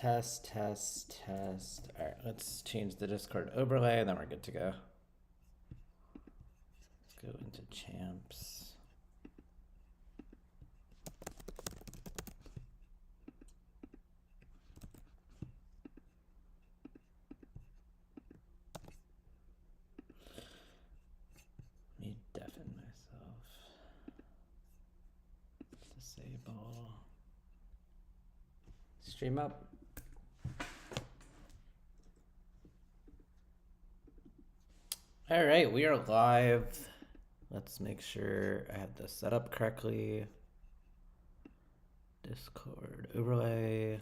test. All right, let's change the Discord overlay, and then we're good to go. Let's go into champs. Let me deafen myself. Disable. Stream up. All right, we are live. Let's make sure I have this set up correctly. Discord overlay.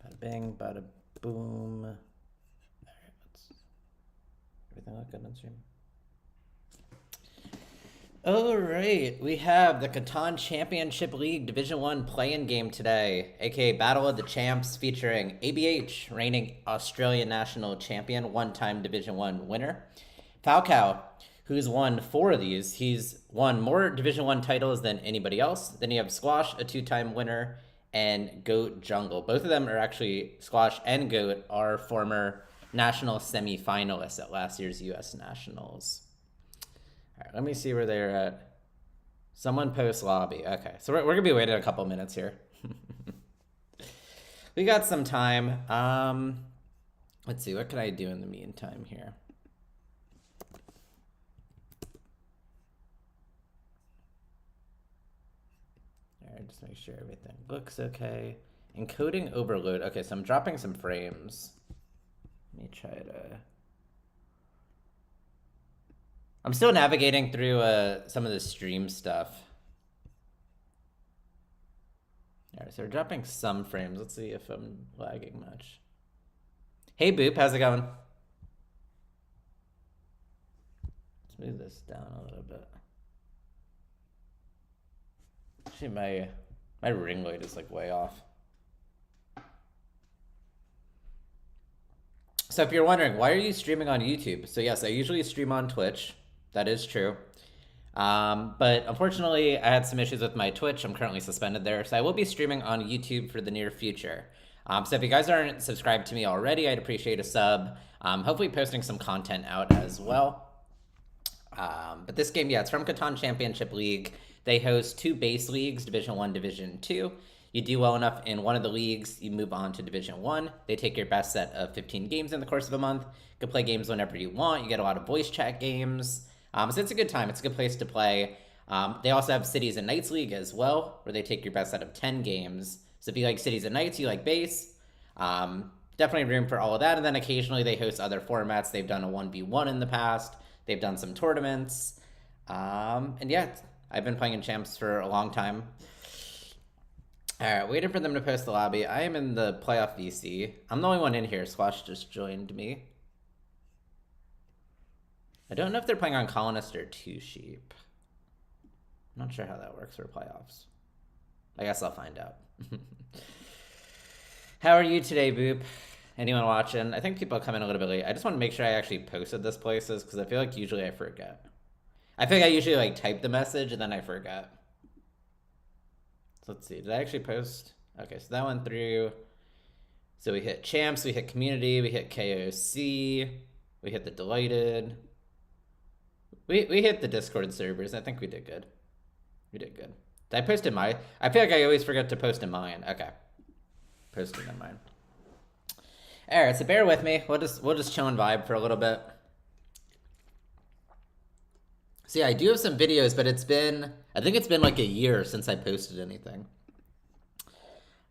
Bada bing, bada boom. All right, everything look good on stream. All right, we have the Catan Championship League Division 1 play-in game today, aka Battle of the Champs, featuring ABH, reigning Australian national champion, one-time Division 1 winner. Falcao, who's won 4 of these. He's won more Division 1 titles than anybody else. Then you have Squashh, a 2-time winner, and GOATJungle. Both of them are actually, Squashh and GOAT, are former national semi-finalists at last year's US Nationals. All right, let me see where they're at. Someone post lobby. Okay, so we're gonna be waiting a couple minutes here. We got some time. Let's see, what can I do in the meantime here? All right, just make sure everything looks okay. Encoding overload. Okay, so I'm dropping some frames. Let me try to... I'm still navigating through some of the stream stuff. All right, so we're dropping some frames. Let's see if I'm lagging much. Hey, Boop, how's it going? Let's move this down a little bit. Actually, my ring light is like way off. So if you're wondering, why are you streaming on YouTube? So yes, I usually stream on Twitch. That is true. But unfortunately, I had some issues with my Twitch. I'm currently suspended there. So I will be streaming on YouTube for the near future. So if you guys aren't subscribed to me already, I'd appreciate a sub. Hopefully posting some content out as well. But this game, yeah, it's from Catan Championship League. They host 2 base leagues, Division 1, Division 2. You do well enough in one of the leagues, you move on to Division 1. They take your best set of 15 games in the course of a month. You can play games whenever you want. You get a lot of voice chat games. So it's a good time. It's a good place to play. They also have Cities and Knights League as well, where they take your best set of 10 games. So if you like Cities and Knights, you like base, definitely room for all of that. And then occasionally they host other formats. They've done a 1v1 in the past. They've done some tournaments. And yeah, I've been playing in champs for a long time. All right, waiting for them to post the lobby. I am in the playoff VC. I'm the only one in here. Squashh just joined me. I don't know if they're playing on Colonist or Two Sheep. I'm not sure how that works for playoffs. I guess I'll find out. How are you today, Boop? Anyone watching? I think people come in a little bit late. I just want to make sure I actually posted this places because I feel like usually I forget. I feel like I usually like type the message and then I forget. So let's see. Did I actually post? Okay, so that went through. So we hit champs, we hit community, we hit KOC, we hit the delighted. We hit the Discord servers. I think we did good. We did good. Did I post in mine? I feel like I always forget to post in mine. Okay. Posting in mine. All right, so bear with me. We'll just chill and vibe for a little bit. So yeah, I do have some videos, but I think it's been like a year since I posted anything.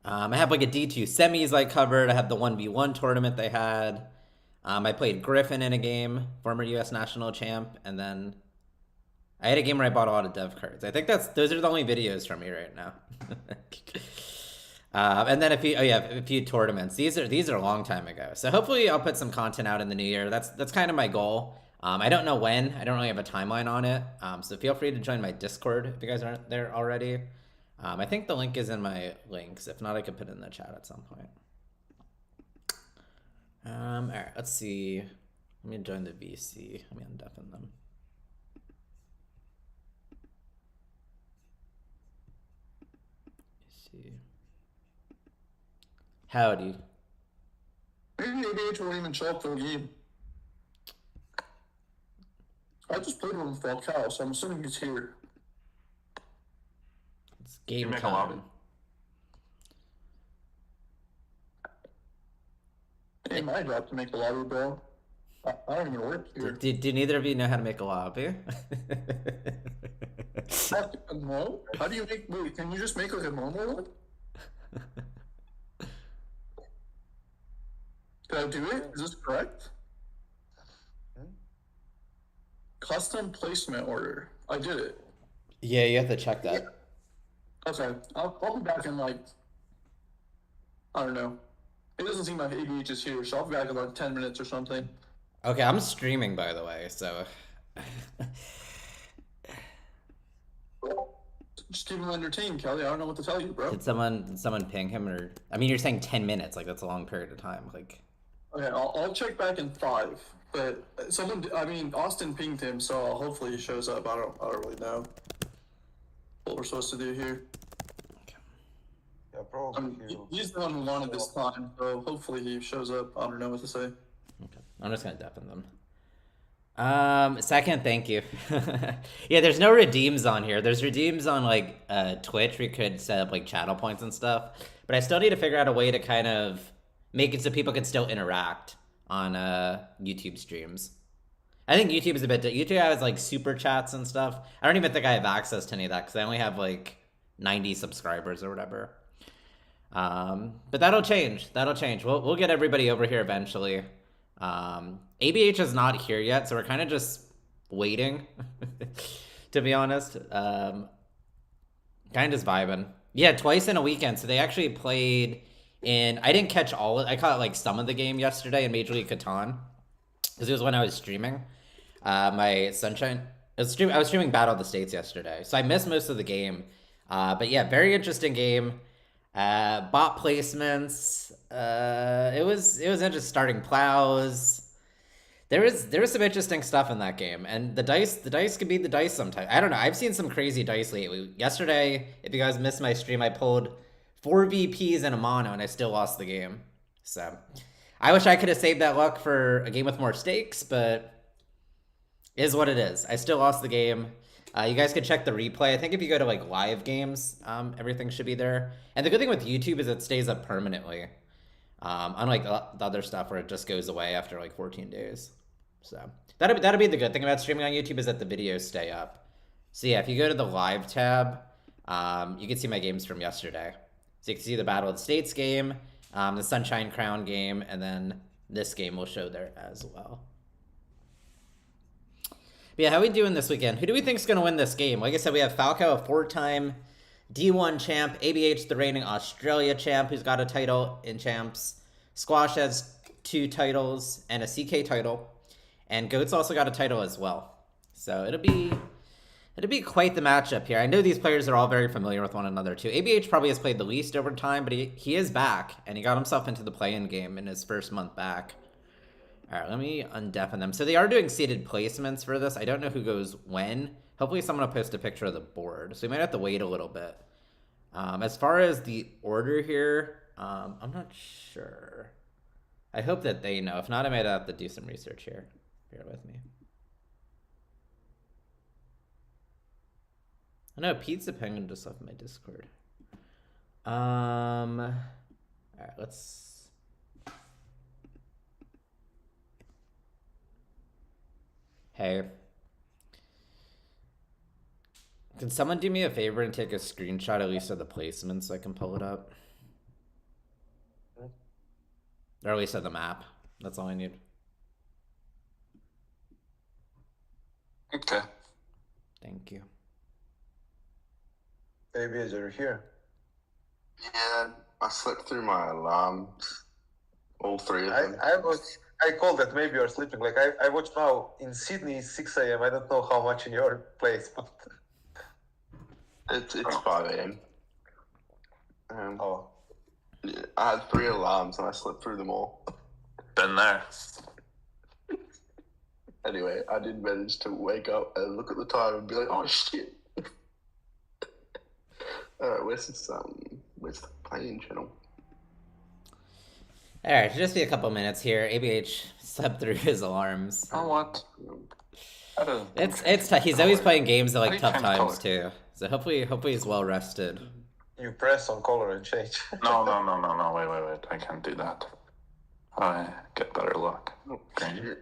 I have like a D2 semis I covered. I have the 1v1 tournament they had. I played Griffin in a game, former US national champ, and then I had a game where I bought a lot of dev cards. I think those are the only videos from me right now. And then a few tournaments. These are a long time ago. So hopefully I'll put some content out in the new year. That's kind of my goal. I don't know when. I don't really have a timeline on it. So feel free to join my Discord if you guys aren't there already. I think the link is in my links. If not, I could put it in the chat at some point. All right, let's see. Let me join the VC. Let me undeafen them. Let's see. Howdy. Maybe ABH won't even show up for a game. I just played with him for Cal, so I'm assuming he's here. It's game make a lobby? time. It ain't my job to make a lobby, bro. I don't even work here. Do neither of you know how to make a lobby? No? How do you make... Wait, can you just make like a normal one? Did I do it? Is this correct? Custom placement order. I did it. Yeah, you have to check that. Okay, I'll be back in like... I don't know. It doesn't seem like ABH is here, so I'll be back in like 10 minutes or something. Okay, I'm streaming, by the way, so... Just keep him entertained, Kelly. I don't know what to tell you, bro. Did someone ping him, or... I mean, you're saying 10 minutes, like, that's a long period of time, like... Okay, I'll check back in 5, but Austin pinged him, so hopefully he shows up. I don't really know what we're supposed to do here. Yeah, probably he's the one who wanted this time, so hopefully he shows up. I don't know what to say. Okay, I'm just gonna deafen them. Second, thank you. Yeah, there's no redeems on here. There's redeems on like Twitch. We could set up like channel points and stuff, but I still need to figure out a way to kind of make it so people can still interact on YouTube streams. I think YouTube is a bit... YouTube has like super chats and stuff. I don't even think I have access to any of that because I only have like 90 subscribers or whatever. But that'll change. That'll change. We'll get everybody over here eventually. ABH is not here yet, so we're kind of just waiting, to be honest. Kind of just vibing. Yeah, twice in a weekend. So they actually played in... I didn't catch all of... I caught like some of the game yesterday in Major League Catan, because it was when I was streaming. My Sunshine... I was streaming Battle of the States yesterday, so I missed most of the game. But yeah, very interesting game. Bot placements. It was interesting. Starting plows. There was some interesting stuff in that game, and the dice could be the dice sometimes. I don't know. I've seen some crazy dice lately. Yesterday, if you guys missed my stream, I pulled 4 VPs and a mono, and I still lost the game. So I wish I could have saved that luck for a game with more stakes, but it is what it is. I still lost the game. You guys can check the replay. I think if you go to like live games, everything should be there. And the good thing with YouTube is it stays up permanently. Unlike the other stuff where it just goes away after like 14 days. So that'll be the good thing about streaming on YouTube, is that the videos stay up. So yeah, if you go to the live tab, you can see my games from yesterday. So you can see the Battle of the States game, the Sunshine Crown game, and then this game will show there as well. But yeah, how are we doing this weekend? Who do we think is going to win this game? Like I said, we have Falco, a 4-time D1 champ. ABH, the reigning Australia champ, who's got a title in champs. Squashh has 2 titles and a CK title. And Goat's also got a title as well. So it'll be quite the matchup here. I know these players are all very familiar with one another too. ABH probably has played the least over time, but he is back, and he got himself into the play-in game in his first month back. All right, let me undeafen them. So they are doing seated placements for this. I don't know who goes when. Hopefully someone will post a picture of the board. So we might have to wait a little bit. As far as the order here, I'm not sure. I hope that they know. If not, I might have to do some research here. Bear with me. I know Pizza Penguin just left my Discord. All right, let's... Hey. Can someone do me a favor and take a screenshot at least of the placement so I can pull it up? Or at least of the map. That's all I need. Okay. Thank you. Maybe is are here. Yeah, I slept through my alarms. All 3 of them. I called that maybe you're sleeping. Like I watch now in Sydney 6 a.m. I don't know how much in your place, but It's 5 a.m. Oh. Yeah, I had 3 alarms and I slept through them all. Been there. Anyway, I did manage to wake up and look at the time and be like, oh shit. Alright, where's the playing channel? All right, just be a couple minutes here. ABH slept through his alarms. Oh, what? It's tough. He's always playing games at How like do you tough change times color? too. So hopefully he's well rested. You press on color and change. No, wait. I can't do that. I get better luck. Green.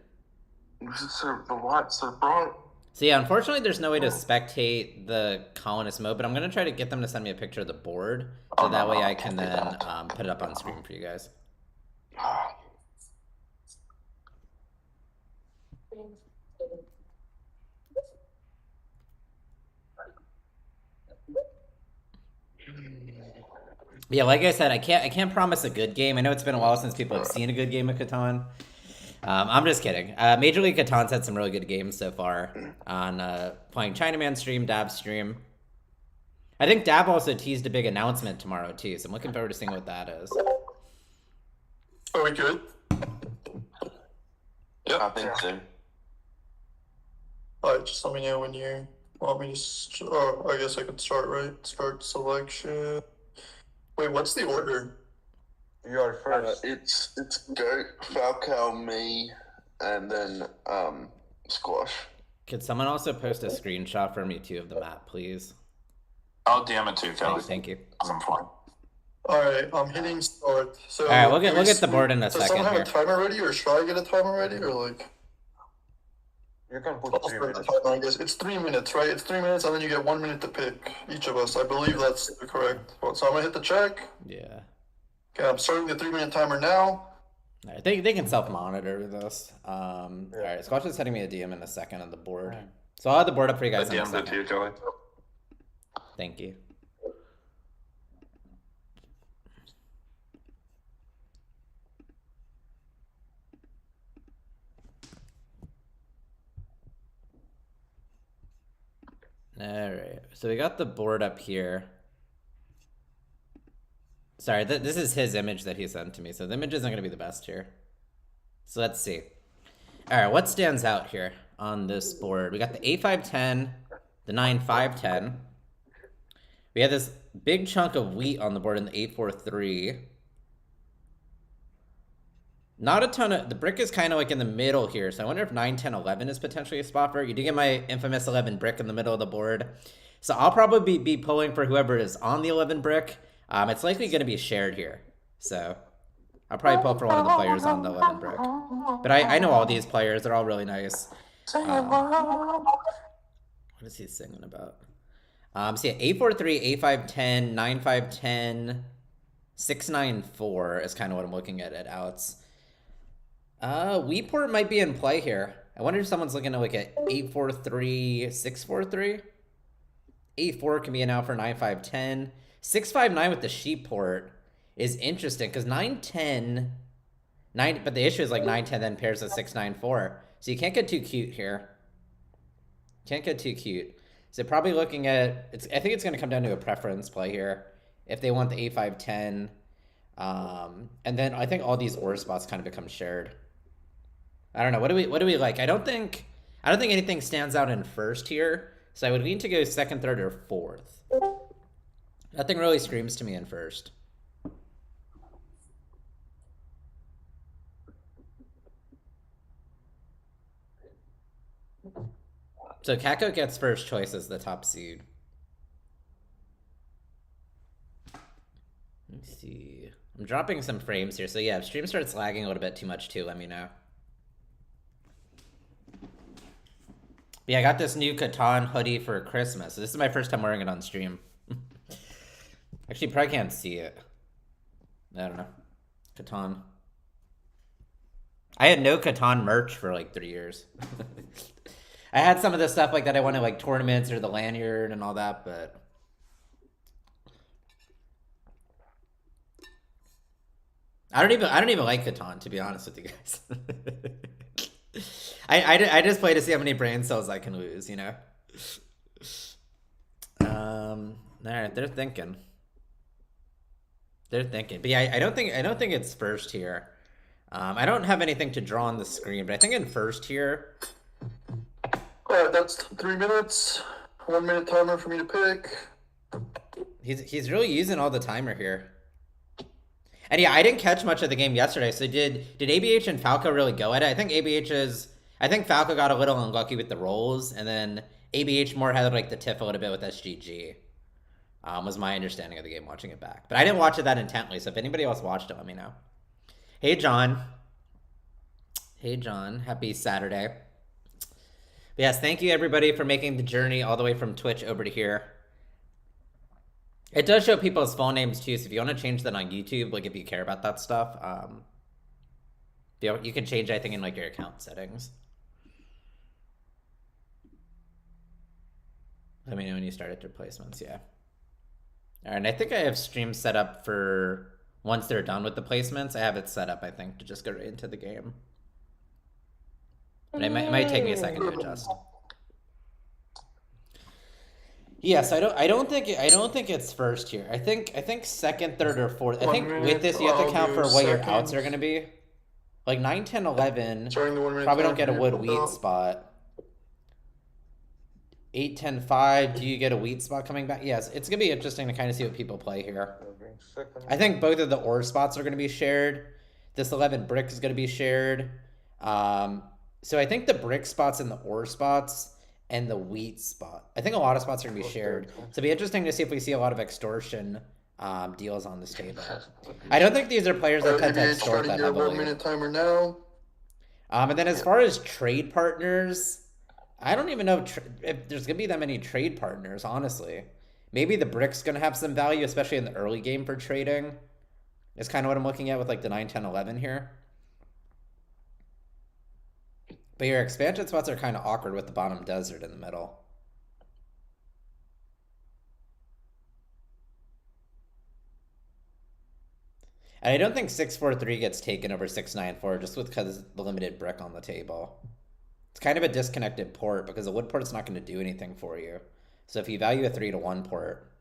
So the what? So bro, So yeah, unfortunately, there's no way to spectate the colonist mode, but I'm gonna try to get them to send me a picture of the board, so that way I can then put it up on screen for you guys. Yeah, like I said, I can't promise a good game. I know it's been a while since people have seen a good game of Catan. I'm just kidding. Major League Catan's had some really good games so far on playing Chinaman stream, Dab stream. I think Dab also teased a big announcement tomorrow too, so I'm looking forward to seeing what that is. Are we good? Yep. I think so. Alright, just let me know when you want me to. Oh, I guess I could start, right? Start selection. Wait, what's the order? You are first. It's Goat, Falco, me, and then Squashh. Could someone also post a screenshot for me too of the map, please? I'll DM it too, Kelly. Thank you. 'Cause I'm fine. Alright, I'm hitting start. So All right, we'll get the board in a Does second someone have here. a timer ready, or should I get a timer ready, or like? You can put I'll 3 start the minutes. timer, I guess. It's 3 minutes, right? It's 3 minutes, and then you get 1 minute to pick each of us. I believe that's the correct one. So I'm gonna hit the check. Yeah. Okay, I'm starting the 3 minute timer now. All right, they can self-monitor this. All right, Squashh is sending me a DM in a second on the board. So I'll have the board up for you I guys in a DM'd it to second. you, Kelly. Thank you. All right, so we got the board up here. Sorry, this is his image that he sent to me, so the image isn't going to be the best here. So let's see. All right, what stands out here on this board? We got the A510, the 9-5-10. We have this big chunk of wheat on the board in the 8-4-3. Not a ton of... The brick is kind of like in the middle here, so I wonder if 9-10-11 is potentially a spot for it. You do get my infamous 11 brick in the middle of the board. So I'll probably be pulling for whoever is on the 11 brick. It's likely going to be shared here. So I'll probably pull for one of the players on the 11 brick. But I know all these players. They're all really nice. What is he singing about? So yeah, 8-4-3, 8-5-10, 9-5-10, 6-9-4 is kind of what I'm looking at outs. Weeport might be in play here. I wonder if someone's looking to look at 8-4-3, 6-4-3. 8-4 can be an out for 9-5-10. 6-5-9 with the sheep port is interesting because 9-10, but the issue is like 9-10 then pairs with 6-9-4. So you can't get too cute here. Can't get too cute. So probably looking at, I think it's going to come down to a preference play here. If they want the 8-5-10. And then I think all these ore spots kind of become shared. I don't know. What do we like? I don't think anything stands out in first here. So I would lean to go second, third, or fourth. Nothing really screams to me in first. So Kako gets first choice as the top seed. Let me see. I'm dropping some frames here. So yeah, if stream starts lagging a little bit too much too, let me know. But yeah, I got this new Catan hoodie for Christmas. So this is my first time wearing it on stream. Actually, probably can't see it. I don't know. Catan. I had no Catan merch for like 3 years. I had some of the stuff like that I wanted, like tournaments or the lanyard and all that, but I don't even like Catan, to be honest with you guys. I just play to see how many brain cells I can lose, you know. All right, they're thinking. But yeah, I don't think it's first here. I don't have anything to draw on the screen, but I think in first here. Alright, that's 3 minutes. 1 minute timer for me to pick. He's really using all the timer here. And yeah, I didn't catch much of the game yesterday. So did ABH and Falco really go at it? I think Falco got a little unlucky with the rolls, and then ABH more had like the tiff a little bit with SGG. Was my understanding of the game watching it back. But I didn't watch it that intently, so if anybody else watched it, let me know. Hey, John. Hey, John. Happy Saturday. But yes, thank you, everybody, for making the journey all the way from Twitch over to here. It does show people's full names, too, so if you want to change that on YouTube, like, if you care about that stuff, you can change anything in, like, your account settings. Let me know when you start at your placements, yeah. All right, and I think I have streams set up for once they're done with the placements. I have it set up, I think, to just go right into the game. But it might take me a second to adjust. Yes, I don't think it's first here. I think second, third, or fourth. I think with this you have to count for what your outs are gonna be. Like 9, 10, 11. Probably don't get a wood wheat spot. 8, 10, 5. Do you get a wheat spot coming back? Yes, it's gonna be interesting to kind of see what people play here. I think both of the ore spots are gonna be shared. This 11 brick is gonna be shared. So I think the brick spots and the ore spots and the wheat spot. I think a lot of spots are gonna be shared. So it'll be interesting to see if we see a lot of extortion deals on this table. I don't think these are players that tend to extort that heavily. 1 minute timer now. And then as far as trade partners, I don't even know if there's gonna be that many trade partners, honestly. Maybe the brick's gonna have some value, especially in the early game for trading. It's kind of what I'm looking at with like the 9, 10, 11 here. But your expansion spots are kind of awkward with the bottom desert in the middle. And I don't think 6-4-3 gets taken over 6-9-4 just because of the limited brick on the table. It's kind of a disconnected port because a wood port's not going to do anything for you. So if you value a 3-1 port,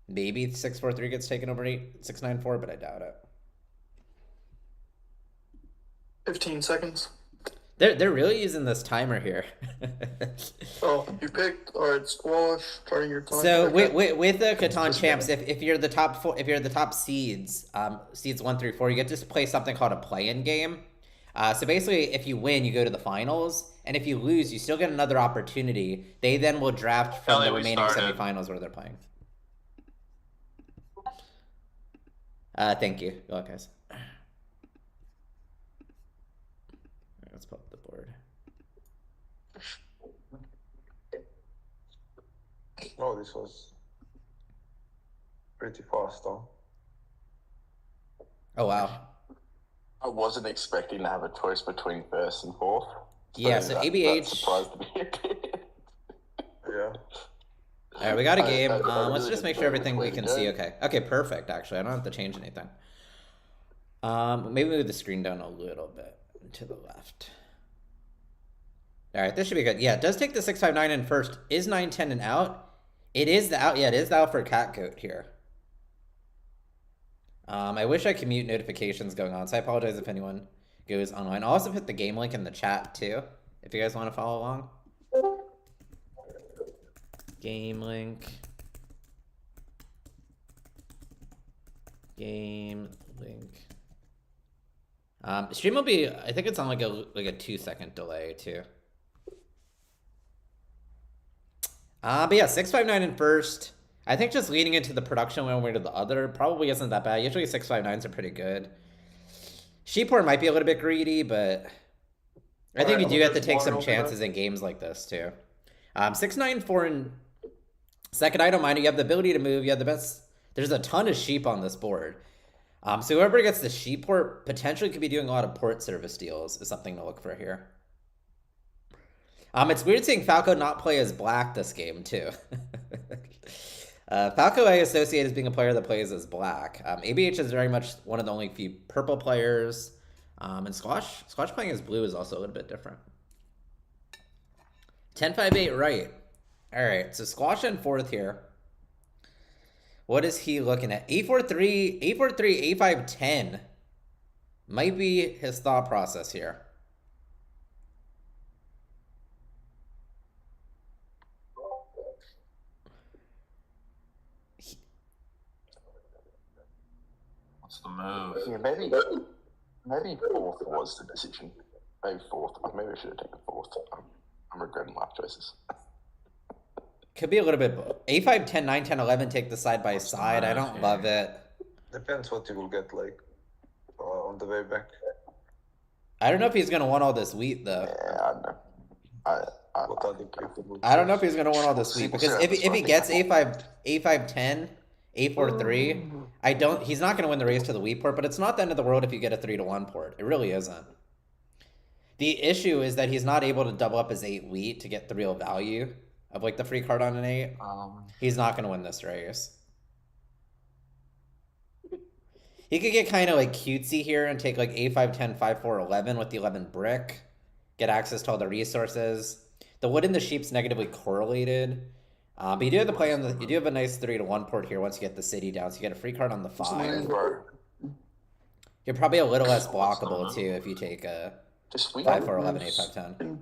maybe 6-4-3 gets taken over 6-9-4, but I doubt it. 15 seconds. They're really using this timer here. Oh, you picked. All right, Squashh. Starting your time. So with the Catan champs, if you're the top four, if you're the top seeds, seeds 1 through 4, you get to play something called a play-in game. So basically, if you win, you go to the finals, and if you lose, you still get another opportunity. They then will draft from the remaining semifinals where they're playing. Thank you. Good luck, guys. Let's pull up the board. Oh, this was pretty fast, huh? Oh, wow. I wasn't expecting to have a choice between first and fourth. Yeah, so ABH. That surprised me a bit. Yeah. All right, we got a game. Let's really just make sure everything we can see. Okay. Okay, perfect, actually. I don't have to change anything. Maybe move the screen down a little bit to the left. All right, this should be good. Yeah, it does take the 6-5-9 in first. Is 9-10 an out? It is the out. Yeah, it is the out for Cat Goat here. I wish I could mute notifications going on, so I apologize if anyone goes online. I'll also put the game link in the chat, too, if you guys want to follow along. Game link. Game link. Stream will be, I think it's on like a 2-second delay, too. But yeah, 6-5-9 in first. I think just leading into the production one way to the other probably isn't that bad. Usually 6-5-9s are pretty good. Sheephorn might be a little bit greedy, but I think you do have to take some chances in games like this too. 6-9-4 in second, I don't mind. You have the ability to move. You have the best. There's a ton of sheep on this board. So whoever gets the sheep port potentially could be doing a lot of port service deals is something to look for here. It's weird seeing Falco not play as black this game too. Falco I associate as being a player that plays as black. ABH is very much one of the only few purple players. And Squashh playing as blue is also a little bit different. 10-5-8 right. All right, so Squashh in fourth here. What is he looking at? A4-3, A4-3, A5-10 might be his thought process here. the move. Yeah, maybe fourth was the decision. Maybe fourth. Maybe I should have taken fourth. I'm regretting life choices. Could be a little bit. A5, 10, 9, 10, 11 take the side by side. I don't love it. Depends what you will get like on the way back. I don't know if he's gonna want all this wheat though. Yeah, I don't know. What are the capable? I don't know if he's gonna want all this wheat because if he gets A5, 10, A4, 3, he's not gonna win the race to the wheat port, but it's not the end of the world if you get a 3-1 port. It really isn't. The issue is that he's not able to double up his 8 wheat to get the real value of like the free card on an 8. He's not gonna win this race. He could get kind of like cutesy here and take like A5, 10, 5, 4, 11 with the 11 brick. Get access to all the resources. The wood and the sheep's negatively correlated. But you do have to play on you do have a nice 3-1 port here once you get the city down. So you get a free card on the 5. You're probably a little less blockable too if you take a 5, 4, 11, A5, 10.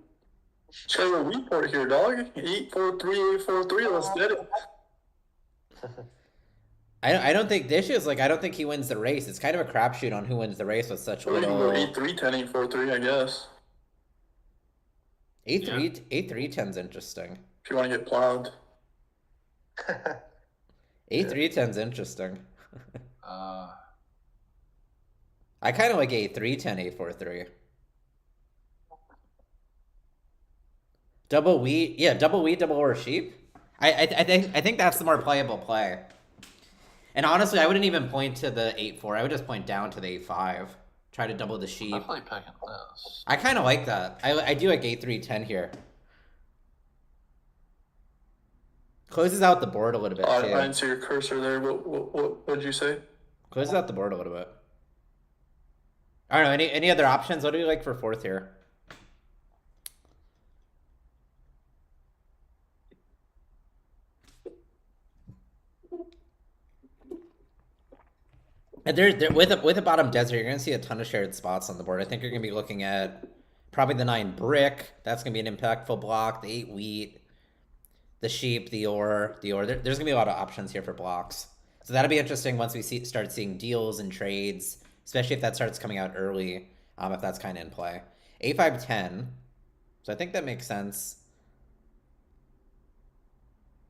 Show a wheat port here, dog. 8, 4, 3, 8, 4, 3. Let's get it. I don't think the issue is like I don't think he wins the race. It's kind of a crapshoot on who wins the race with such little. 8, 3, 10, 8, 4, 3, I guess. 8, 3, 10's interesting. If you want to get plowed. 8, 3, 10's interesting. I kind of like 8, 3, 10, 8, 4, 3. Double wheat, yeah, double wheat, double or sheep. I think that's the more playable play. And honestly, I wouldn't even point to the 8-4. I would just point down to the 8-5. Try to double the sheep. Definitely picking this. I kind of like that. I do like 8-3-10 here. Closes out the board a little bit, too. I didn't see your cursor there. What did you say? Closes out the board a little bit. I don't know. Any other options? What do you like for fourth here? And with a bottom desert, you're gonna see a ton of shared spots on the board. I think you're gonna be looking at probably the 9 brick. That's gonna be an impactful block. The 8 wheat, the sheep, the ore. There's gonna be a lot of options here for blocks. So that'll be interesting once we start seeing deals and trades, especially if that starts coming out early. If that's kind of in play. A5, 10. So I think that makes sense.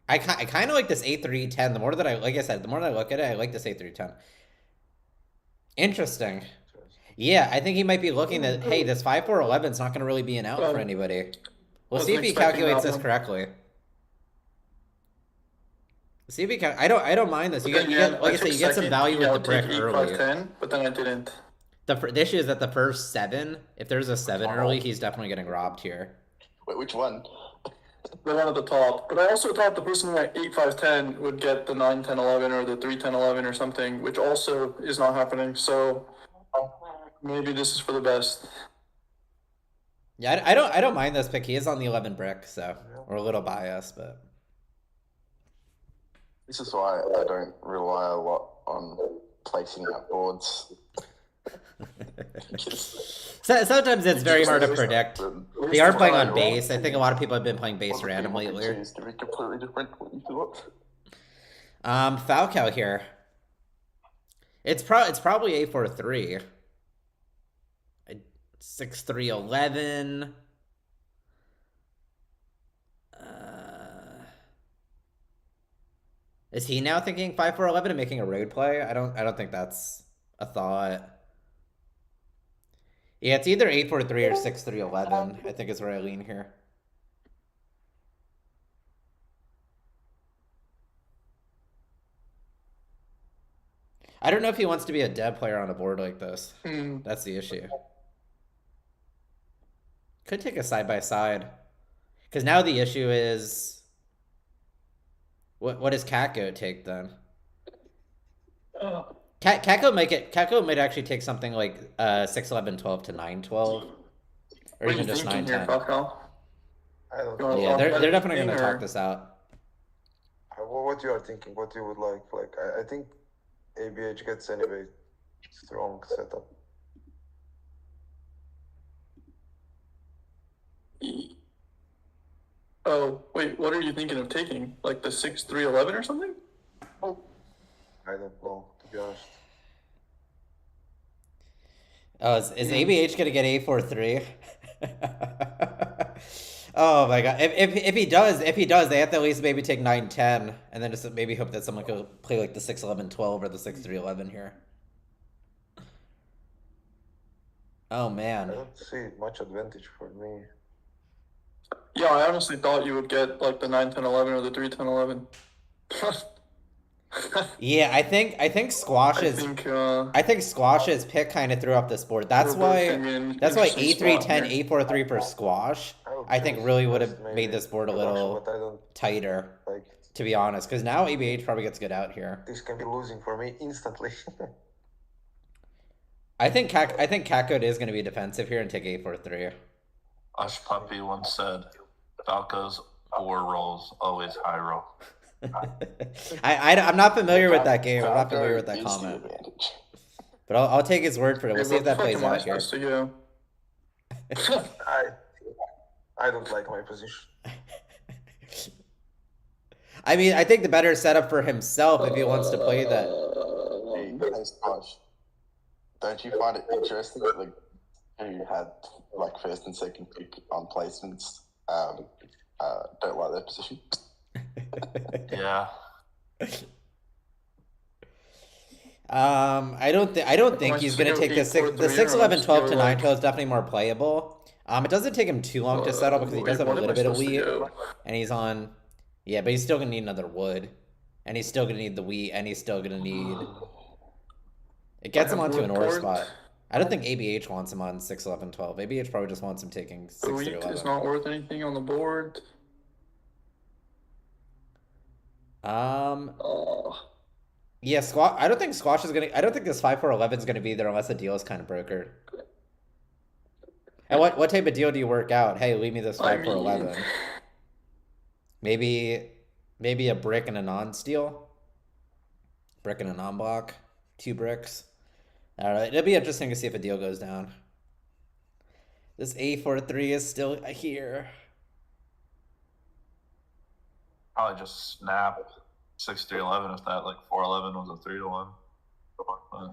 I kind of like this 8-3, 10. The more that like I said, the more that I look at it, I like this 8-3, 10. Interesting. Yeah, I think he might be looking at, hey, this 5-4, 11 is not going to really be an out for anybody. We'll see if he calculates this correctly. See if he can. I don't mind this. You get like I said, you get some value with the brick early. 10, but then I didn't. The issue is that the first 7, if there's a 7 early, he's definitely getting robbed here. Wait, which one? The one at the top. But I also thought the person at 8, 5, 10 would get the 9, 10, 11 or the 3, 10, 11 or something, which also is not happening. So maybe this is for the best. Yeah, I don't mind this pick. He is on the 11 brick, so we're a little biased, but This is why I don't rely a lot on placing out boards. sometimes it's very hard to predict. They are playing on base. I think a lot of people have been playing base random lately. To be completely different what you thought. Falco here. It's probably A4-3. 6-3, 11. Is he now thinking 5-4, 11 and making a road play? I don't think that's a thought. Yeah, it's either 8-4-3 or 6-3, 11. I think is where I lean here. I don't know if he wants to be a dead player on a board like this. That's the issue. Could take a side-by-side. Because now the issue is... What does Catgoat take then? Catgoat might actually take something like 6-11-12 to 9-12. Or even just 9-10. I don't know. Yeah, they're definitely going to talk this out. What you are thinking? What you would like? Like, I think ABH gets anyway strong setup. Oh, wait, what are you thinking of taking? Like the 6-3-11 or something? I don't know, to be honest. Oh, is ABH gonna get A4-3? Oh my god! If he does, they have to at least maybe take 9-10, and then just maybe hope that someone could play like the 6-11-12 or the 6-3-11 here. Oh I man. don't see much advantage for me. Yeah, I honestly thought you would get like the 9-10-11 or the 3-10-11. Yeah, I think Squash's I think Squash's pick kind of threw up this board. That's why A3-10, A4-3 for Squash I think really would have made this board a little tighter, Like, to be honest, because now ABH probably gets good out here. this can be losing for me instantly. I think Catgoat is going to be defensive here and take A4-3. Hush Puppy once said, Falco's or rolls always high roll. I'm not familiar with that game. I'm not familiar with that comment. But I'll take his word for it. We'll see if that plays out here. I don't like my position. I mean, I think the better setup for himself if he wants to play that. Hey, Squashh, don't you find it interesting that who had like first and second pick on placements don't like their position? Yeah. I don't think he's gonna take the 6-11-12 to 9-12 is definitely more playable. It doesn't take him too long to settle because he does have a little bit of wheat, and he's on. Yeah, but he's still gonna need another wood, and he's still gonna need the wheat, and he's still gonna need. It gets him onto an ore spot. I don't think ABH wants him on 6-11-12. ABH probably just wants him taking 6-11. The wheat is not worth anything on the board. Yeah, Squash. I don't think Squash is gonna. I don't think this 5-4-11 is gonna be there unless the deal is kind of brokered. And what type of deal do you work out? Hey, leave me this 5-4-11. Maybe a brick and a non-steal. Brick and a non-block. 2 bricks. I don't know. It'll be interesting to see if a deal goes down. This A4-3 is still here. Probably just snap 6-3-11 if that like 4-11 was a 3-1.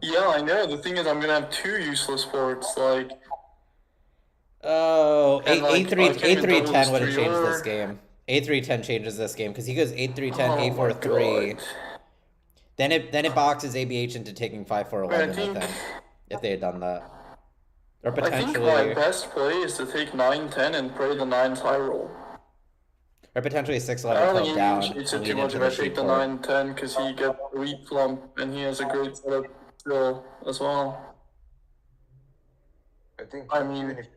Yeah, I know. The thing is, I'm gonna have 2 useless boards. Like, oh, like, A3-10 would have changed this game. A3-10 changes this game because he goes 8-3-10, A4-3. Then it boxes ABH into taking 5-4-11. I think if they had done that, or potentially. I think my best play is to take 9-10 and play the 9s high roll. Or potentially 6-11 I don't club down. think he too much if I take the 9-10 because he gets a weak flump and he has a great setup skill as well. I think even if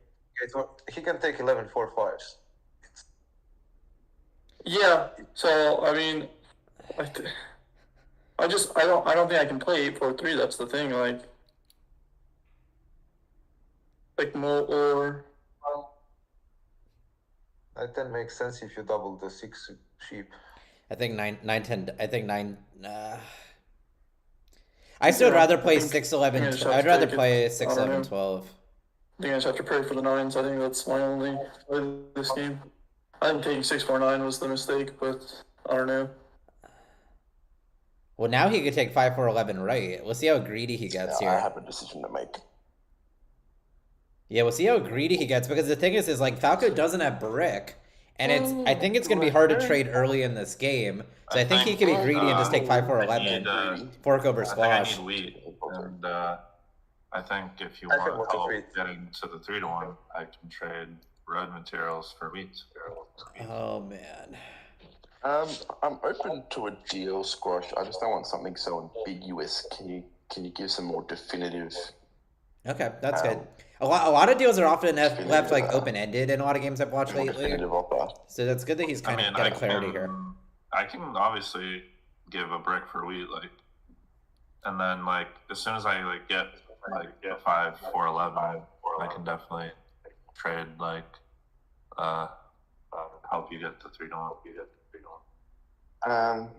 he can take 11-4-5s. Yeah, so I mean, I don't think I can play 8-4-3. That's the thing. Like more or. That makes sense if you double the 6 sheep. I think 9-10. I think 9. I still would rather play 6-11. I'd rather play 6-11-12. I think I just have to pray for the 9s. I think that's my only play this game. I think taking 6-4-9 was the mistake, but I don't know. Well, now he could take 5-4-11 right. We'll see how greedy he gets here. I have a decision to make. Yeah, we'll see how greedy he gets because the thing is like Falco doesn't have brick, and I think it's gonna be hard to trade early in this game. So I think he could be greedy and just take 5-4-11. Fork over Squash. I need wheat, and I think if you want help getting to the 3-1, I can trade road materials for wheat. Oh man. I'm open to a deal, Squash. I just don't want something so ambiguous. Can you give some more definitive? Okay, that's good. A lot of deals are often left like open-ended in a lot of games I've watched lately. So that's good that he's kind of got clarity here. I can obviously give a brick for wheat, and then as soon as I get 5-4-11, I can definitely trade help you get to 3-1.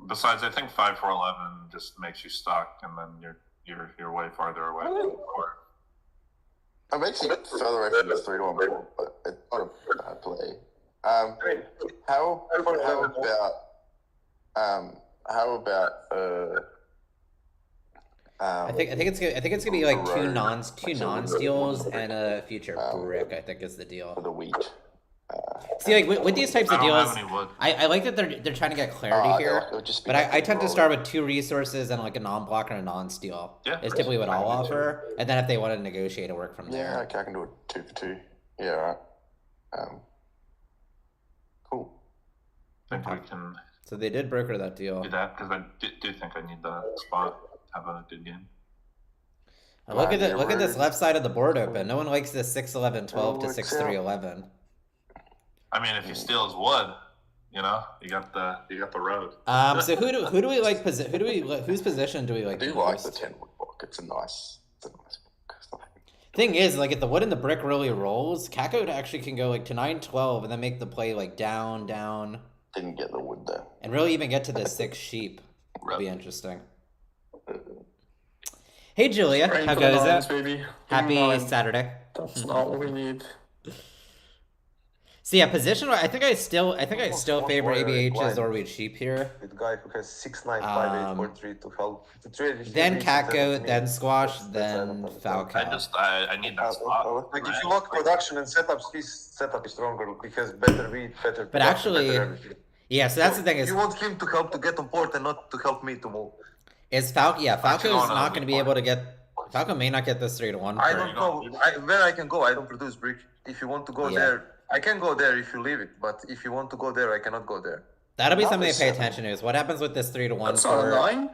Besides, I think 5-4-11 just makes you stuck, and then you're way farther away from the board. It makes you further away from the 3-1 board, but it's not a bad play. How about I think it's gonna be like two road, non-steals and a future brick. I think is the for deal. the wheat. See, like with these types I of don't deals, have any wood. I like that they're trying to get clarity Yeah, here. like, it would just be But like I a tend to road. start with 2 resources and like a non-block and a non-steal. Yeah. Is typically what I'll I can do offer, and then if they want to negotiate, to work from Yeah, there. okay, I can do it 2 for 2. Yeah, right. Cool. I think we can So they did broker that deal. do that because I do think I need that spot to have a good game. Look at Yeah, look at this road. left side of the board open. No one likes this 6-11-12 to Oh, 6-3-11. I mean, if he steals wood, you got the road. So who do we like? Whose position do we I like? do the like most? the 10 wood block. It's a nice book. Thing is, like, if the wood and the brick really rolls, Kako actually can go like to 9-12 and then make the play like down, down, Didn't get the wood there. and really even get to the 6 sheep. Would be Right. interesting. Hey Julia, Praying how for the goes nines, it? baby. Happy Nine. Saturday. That's not what we need. So yeah, position. I think I still Almost favor more ABH's blind. or with sheep here. With guy who has 6-9-5-8-4-3 to help. To trade if Then he reaches seven to Kako, me. then Squash, That's I then don't understand. Falco. I need that spot. Like if you look production and setups, his setup is stronger. He has better read, better. But production, actually, better everything. Yeah, so that's So the thing is you want him to help to get on port and not to help me to move. Falco. Yeah, Actually, Falco's no, not going to be no. able to get. Falco may not get this 3-1. I for- don't know where I can go. I don't produce brick. If you want to go Yeah. there, I can go there if you leave it. But if you want to go there, I cannot go there. That'll be Not something the to pay 7. attention to. Is what happens with this 3-1 That's not a for. 9.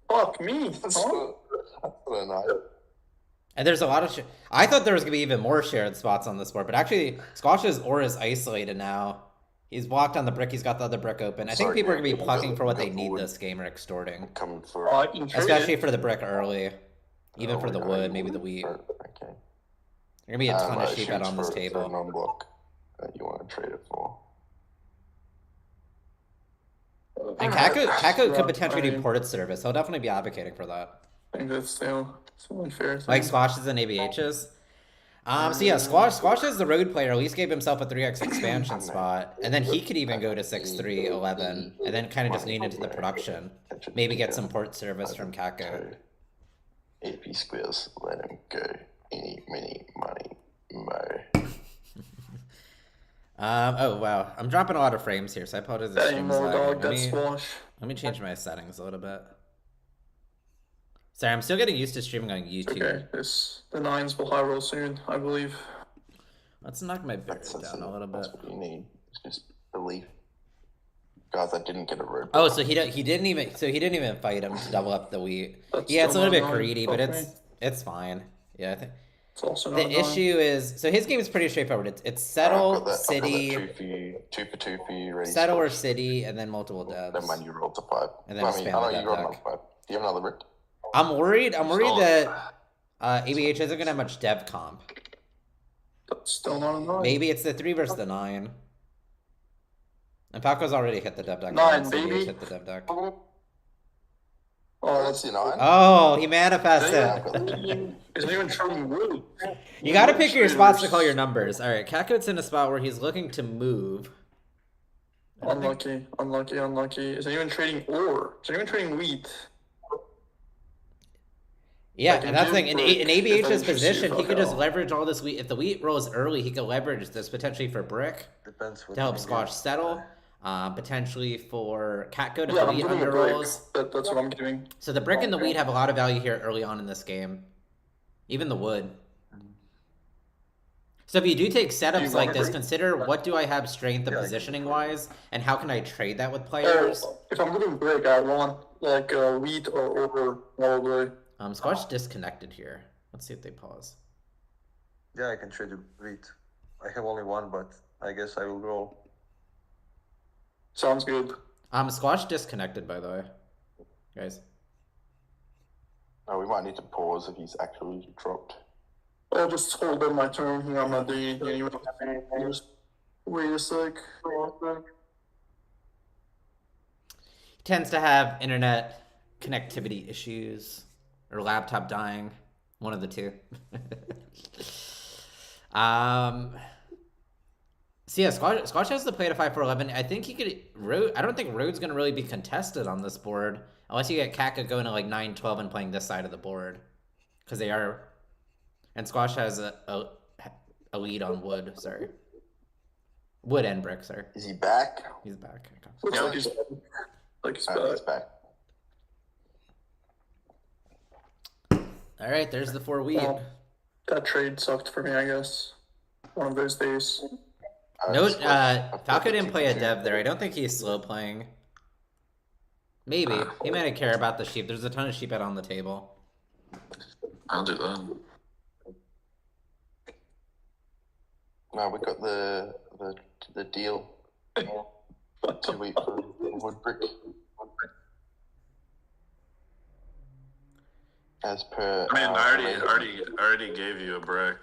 Fuck me. That's Huh? good. I don't know. And there's a lot of. I thought there was going to be even more shared spots on this board, but actually, Squash's aura is isolated now. He's blocked on the brick. He's got the other brick open. I think Sorry, people are man. going to be plucking for what they Got need wood. this game or extorting, Coming for I can trade especially it. for the brick early, even Oh, for the we got wood, maybe the wheat. Okay. There's going to be a ton of sheep out shoots on this for a table. non-block that you want to trade it for. And Kako could potentially do I ported service. He'll definitely be advocating for that. think that's still unfair. Like Squash's and ABH's. So yeah, Squash is the road player. At least gave himself a 3x expansion spot, and then he could even go to 6-3-11, and then kind of just lean into the production. Maybe get some port service from Kako. AP squares, let him go. Any, mini, money, mo. Oh wow, I'm dropping a lot of frames here, so I apologize. The Hey, stream's no lagging. dog, Let that's me Squash. change my settings a little bit. Sorry, I'm still getting used to streaming on YouTube. Okay, the 9s will high roll soon, I believe. Let's knock my barrier down a little bit. That's what you need. It's just belief. Guys, I didn't get a road. Oh, so he didn't even fight him to double up the wheat. That's Yeah, it's a still little bit not nine. greedy, but Fuck me. it's fine. Yeah, I think It's also not the a 9. issue is so his game is pretty straightforward. It's I've settle, got that 2 city, for you, 2 for 2 for you, ready. settle or Squash. city, and then multiple Then dubs. when you roll to 5. And then I spam know that you rolled deck. another 5. Do you have another brick? I'm worried So- that ABH isn't gonna have much dev comp. That's still not a 9. Maybe it's the 3 versus the 9. And Falco's already hit the dev deck. 9, so baby. ABH hit the dev deck. Oh, That's your 9. Oh, he manifested. Yeah, I've got the isn't even trading wood. You gotta pick your spots to call your numbers. Alright, Kako's in a spot where he's looking to move. Unlucky. Is anyone trading ore? Is anyone trading wheat? Yeah, Like, and that's the thing. In if that ABH's interests you, position, he fuck could just off. leverage all this wheat. If the wheat rolls early, he could leverage this potentially for brick Depends what to help you Squash get. settle. Potentially for Catco to Yeah, I'm wheat doing a under break. rolls. That's what I'm doing. So the brick and the wheat have a lot of value here early on in this game. Even the wood. So if you do take setups You like want this, to- consider what do I have strength and Yeah, I can positioning wise, and how can I trade that with players? If I'm doing break, I want like wheat or ore probably. Squash disconnected here. Let's see if they pause. Yeah, I can trade you wheat. I have only one, but I guess I will roll. Sounds good. Squash disconnected, by the way, guys. Oh, we might need to pause if he's actually dropped. I'll just hold in my turn here. I'm not doing anything anyway. Just wait a sec. He tends to have internet connectivity issues or laptop dying, one of the two. So yeah, Squash has to play at a 5-4-11. I think he could. I don't think Road's gonna really be contested on this board. Unless you get Kaka going to like 9-12 and playing this side of the board. Because they are... And Squashh has a lead on wood, sorry. Wood and brick, sorry. Is he back? He's back. Okay. Looks like he's He's back. Alright, there's the 4 wheat. Well, that trade sucked for me, I guess. One of those days. No, Falco didn't play a dev there. I don't think he's slow playing. Maybe. He might care about the sheep. There's a ton of sheep out on the table. I'll do that. No, we got the deal. 2 wheat for wood brick. As per. I mean, I already gave you a brick.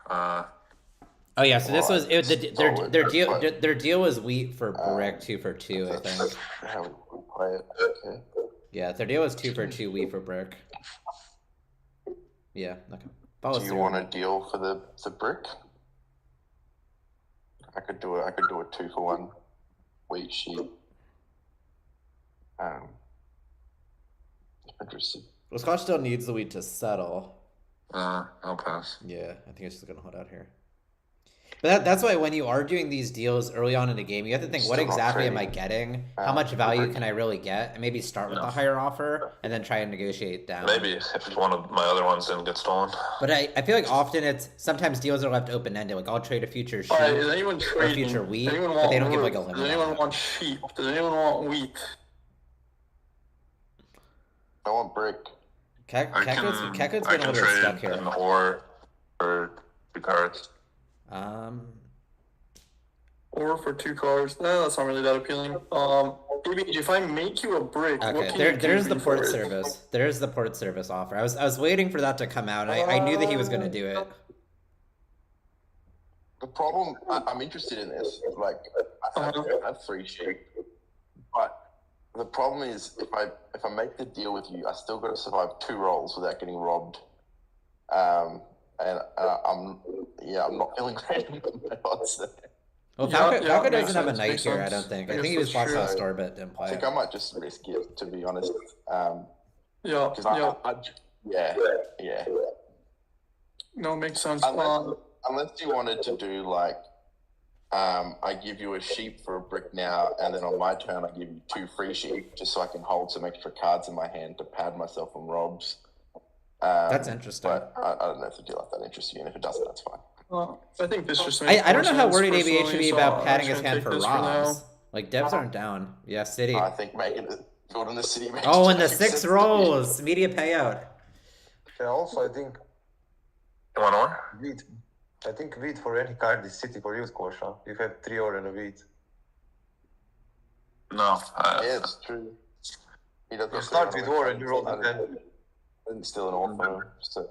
Oh yeah, so this was their deal was wheat for brick, 2 for 2, I think. How we play it. Okay. Yeah, their deal was 2 for 2 wheat for brick. Yeah, okay. Do you want a deal for the brick? I could do a 2 for 1 wheat sheet. Interesting. Well, Squashh still needs the wheat to settle. I'll pass. Yeah, I think it's just gonna hold out here. But that's why when you are doing these deals early on in the game, you have to think, what exactly am I getting? How much value can I really get? And maybe start with a higher offer and then try and negotiate down. Maybe if one of my other ones didn't get stolen. But I feel like often sometimes deals are left open-ended. Like, I'll trade a future sheep Is anyone or a trading? future wheat, Does anyone but want they don't give wood? like a limit. Does anyone want sheep? Does anyone want wheat? I want brick. Kaka's been a little bit stuck here. An ore for 2 cards. Or for 2 cars. No, that's not really that appealing. If I make you a brick, what Okay, can you there's give the me for port it? service. There's the port service offer. I was waiting for that to come out, and I knew that he was gonna do it. The problem, I'm interested in this. Like, I have 3 sheep, but the problem is if I make the deal with you, I still got to survive 2 rolls without getting robbed. And I'm not feeling great about my odds there. Well, Falco doesn't have a knight here, I don't think. I think he was boxed on a store, but didn't play. I think I might just risk it, to be honest. Yeah. Yeah. No, makes sense. Unless you wanted to do like, I give you a sheep for a brick now, and then on my turn I give you 2 free sheep just so I can hold some extra cards in my hand to pad myself from robs. That's interesting. But I don't know if the deal like that interests you, and if it doesn't, that's fine. I think this just. I don't know how worried ABH should be about padding his gonna hand take for this robs. Like, devs aren't down. Yeah, City. I think building the city. Oh, and the 6 rolls! Media payout. Yeah, also, I think You want ore? wheat. I think wheat for any card is city for you, Squashh. Huh? You have 3 ore and a wheat. No. Yeah, it's true. He doesn't You start with ore and you roll the 10. And still an offer. So.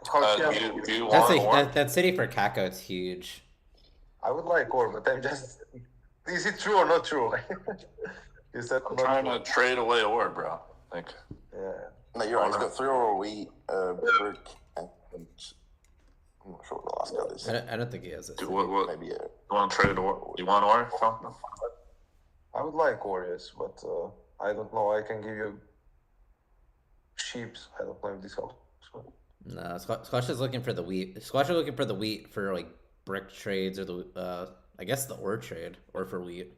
Do you want ore? That city for Kako is huge. I would like ore, but I'm just. Is it true or not true? You said I'm not trying true. to trade away ore, bro. Like, Yeah. No, you're right. He's got 3 ore wheat, brick, and I'm not sure what the last card is. I don't think he has it. what Maybe you want to trade ore? You want ore? Falco? I would like ore, yes, but I don't know. I can give you sheeps. I don't know if this helps. No, Squashh is looking for the wheat. Squashh is looking for the wheat for like brick trades or the I guess the ore trade or for wheat.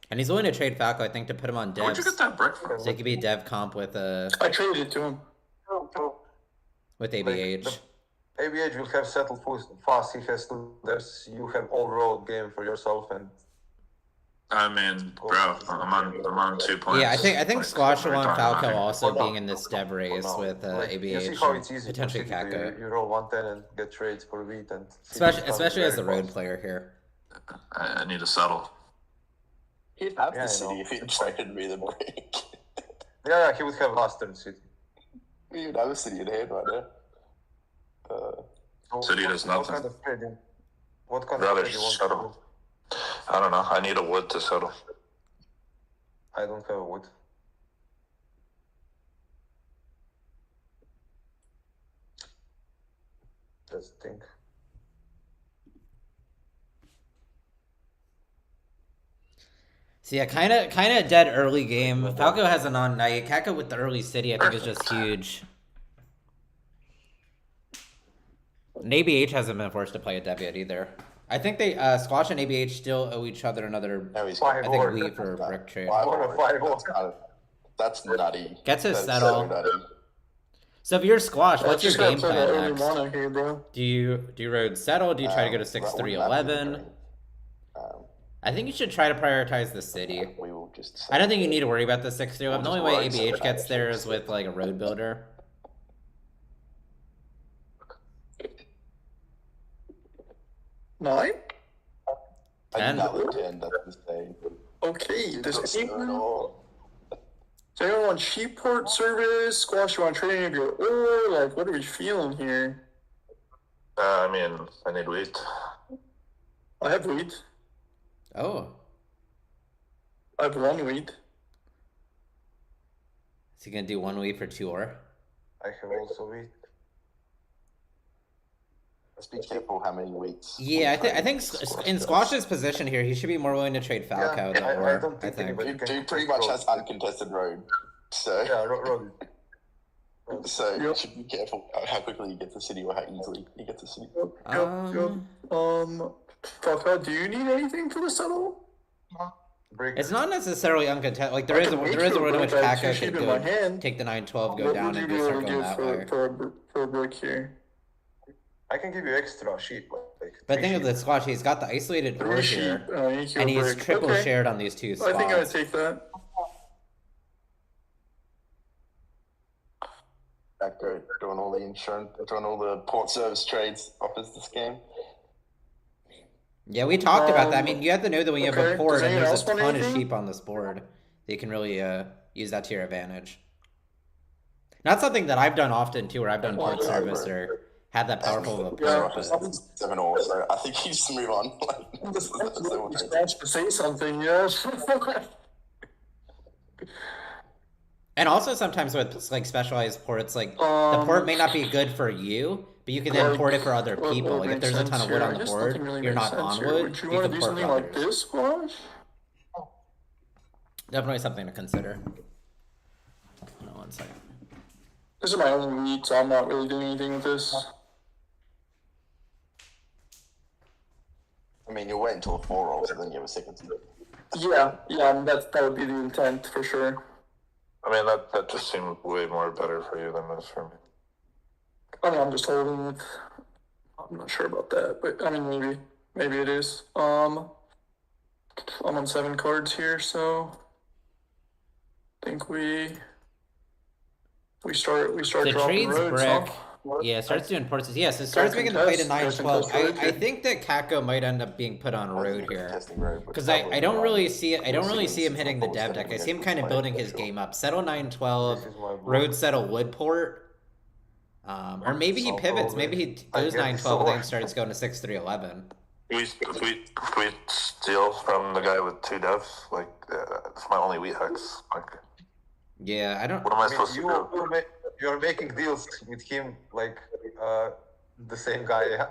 And he's willing to trade Falco, I think, to put him on devs. Where'd you get that brick from? So it could be a dev comp with I traded it to him. ABH. ABH will have settled fast. He has to. You have all road game for yourself, and I mean, bro, I'm on 2 points. Yeah, I think Squashh will want Right on, Falco right on. also being in this dev race with you see ABH how it's easy and potentially to city to Kako. you roll 110 and get trades for wheat and. Especially as the road player here. I need to settle. He'd have Yeah, the I city know. if he traded me the brick. Yeah, he would have last turn city. You'd have a city in hand right now. City does What nothing. kind of trading? What kind Rather of trade you want to settle. do? I don't know. I need a wood to settle. I don't have a wood. That's the thing. So yeah, kind of dead early game. Falco has an on night. Kako with the early city, I think, is just huge. And ABH hasn't been forced to play a dev yet either. I think they Squashh and ABH still owe each other another. I think wheat for a brick trade. That's nutty. Gets his That's settle. so nutty. So if you're Squashh, what's your game play that early plan mana next? here, bro. Do you road settle? Do you try to go to 6-3-11? I think you should try to prioritize the city. We will just. I don't think you need to worry about the 6-3-11. The only way ABH gets there is with like a road builder. Nine? I 10. think that was 10. That's the same. Okay, does anyone want cheap port service? Squashh, you want trading of your ore? Like, what are we feeling here? I mean, I need wheat. I have wheat. Oh, I have one wheat. is he gonna do 1 wheat for 2 ore? I have also wheat. Let's be careful how many weeks. Yeah, I think in Squash's position here, he should be more willing to trade Falco than I ore. don't think anybody can Dude pretty much has uncontested road. So Yeah, road. so you should be careful how quickly you get to city or how easily you get to city. Falco, do you need anything for the settle? Break. It's not necessarily uncontested. Like there is a world in which Kako could go take the 9-12, go What down, would you and be just able start to going give that way. for a brick here? I can give you extra sheep. Like But 3 think of sheep. the Squashh. He's got the isolated ore 3 sheep, here, and he's triple shared on these 2 spots. I think I would take that. That great. Doing all the insurance, doing all the port service trades offers this game. Yeah, we talked about that. I mean, you have to know that when you have a okay. port Does and anyone there's else a want ton of anything? sheep on this board, you can really use that to your advantage. Not something that I've done often too, where I've done port service or had that powerful of a port. But... 7 ore, so I think you just move on. This is so much. Scratch to say something, yes. And also sometimes with like specialized ports, like the port may not be good for you, but you can then port it for other people. Like if there's a ton of wood on the board, you're not on wood, Would you you want can to do port something for like others. this, Squashh? Definitely something to consider. Hold on 1 second. This is my only wheat, so I'm not really doing anything with this. I mean, you'll wait until the 4 rolls and then you have a second to Yeah, that would be the intent for sure. I mean, that just seemed way more better for you than it is for me. I mean, I'm just holding it. I'm not sure about that, but I mean, maybe it is. I'm on 7 cards here, so I think we start The dropping trades roads, brick. huh? Yeah, it starts doing ports. Yes, it starts making the play to contest, 9-12. road I here. think that Kako might end up being put on road here. testing road. Because I don't really see it. I don't really see him hitting the dev deck. I see him kind of building his game up. Settle 9-12, road settle wood port. Or maybe he pivots. Maybe he goes 9-12 and then starts going to 6-3-11. If we steal from the guy with 2 devs, like it's my only wheat hex. Like, Yeah, I don't. what am I I mean, supposed to do? you're making deals with him like the same guy.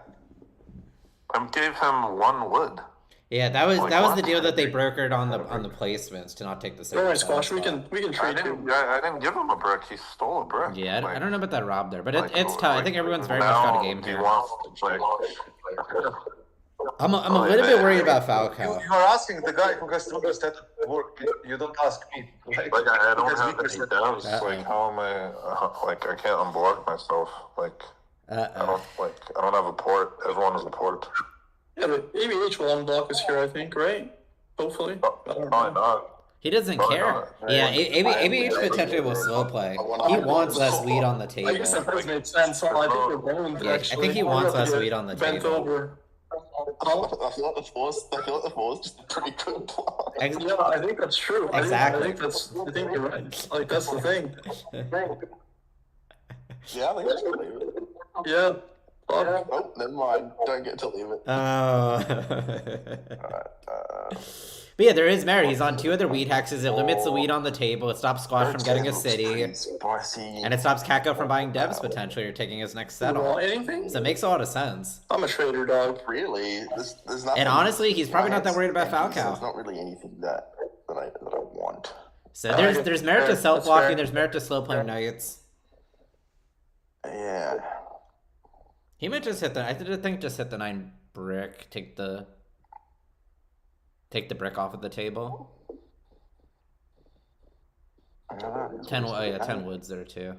I gave him 1 wood. Yeah, that was Like the what? deal that they brokered on the placements to not take the All right, second Squashh, spot. we can I trade didn't, too. I didn't give him a brick. He stole a brick. Yeah, I don't know about that Rob there, but Like, it's tough. I think everyone's very much now, got a game do you here. want, like, I'm a little bit worried about Falco. You are asking the guy who has to understand the work. You don't ask me. Like I don't because have we any can- devs. Uh-oh. Like how am I? Like I can't unblock myself. Like I don't have a port. Everyone has a port. Yeah, but ABH will unblock us here, I think, right? Hopefully. I don't Probably know. not. He doesn't Oh, care. no. Yeah, ABH potentially will slow play. He wants less weed on the I guess that table. does make sense. Huh? I think we're boned, Yeah, I actually. think he wants We'll have less to weed get on the bent table. over. I feel like the force is just a pretty good block. Yeah, I think that's true. Exactly. I think you're right. Like, that's the thing. Yeah, I think that's good. Leave it. Yeah. Fuck. Oh, never mind. Don't get to leave it. But yeah, there is merit. He's on 2 other weed hexes. It limits the weed on the table. It stops Squashh from getting a city. Spicy. And it stops Kako from buying devs potentially or taking his next You settle. want anything? So it makes a lot of sense. I'm a trader, dog. Really, there's nothing. And honestly, he's probably not that worried about There's Falco. not really anything that I that I want. So there's merit to self blocking. There's merit to slow playing knights. Yeah. He might just hit the. I think just hit the 9 brick. Take the brick off of the table. 10. Oh yeah, 10 woods there too.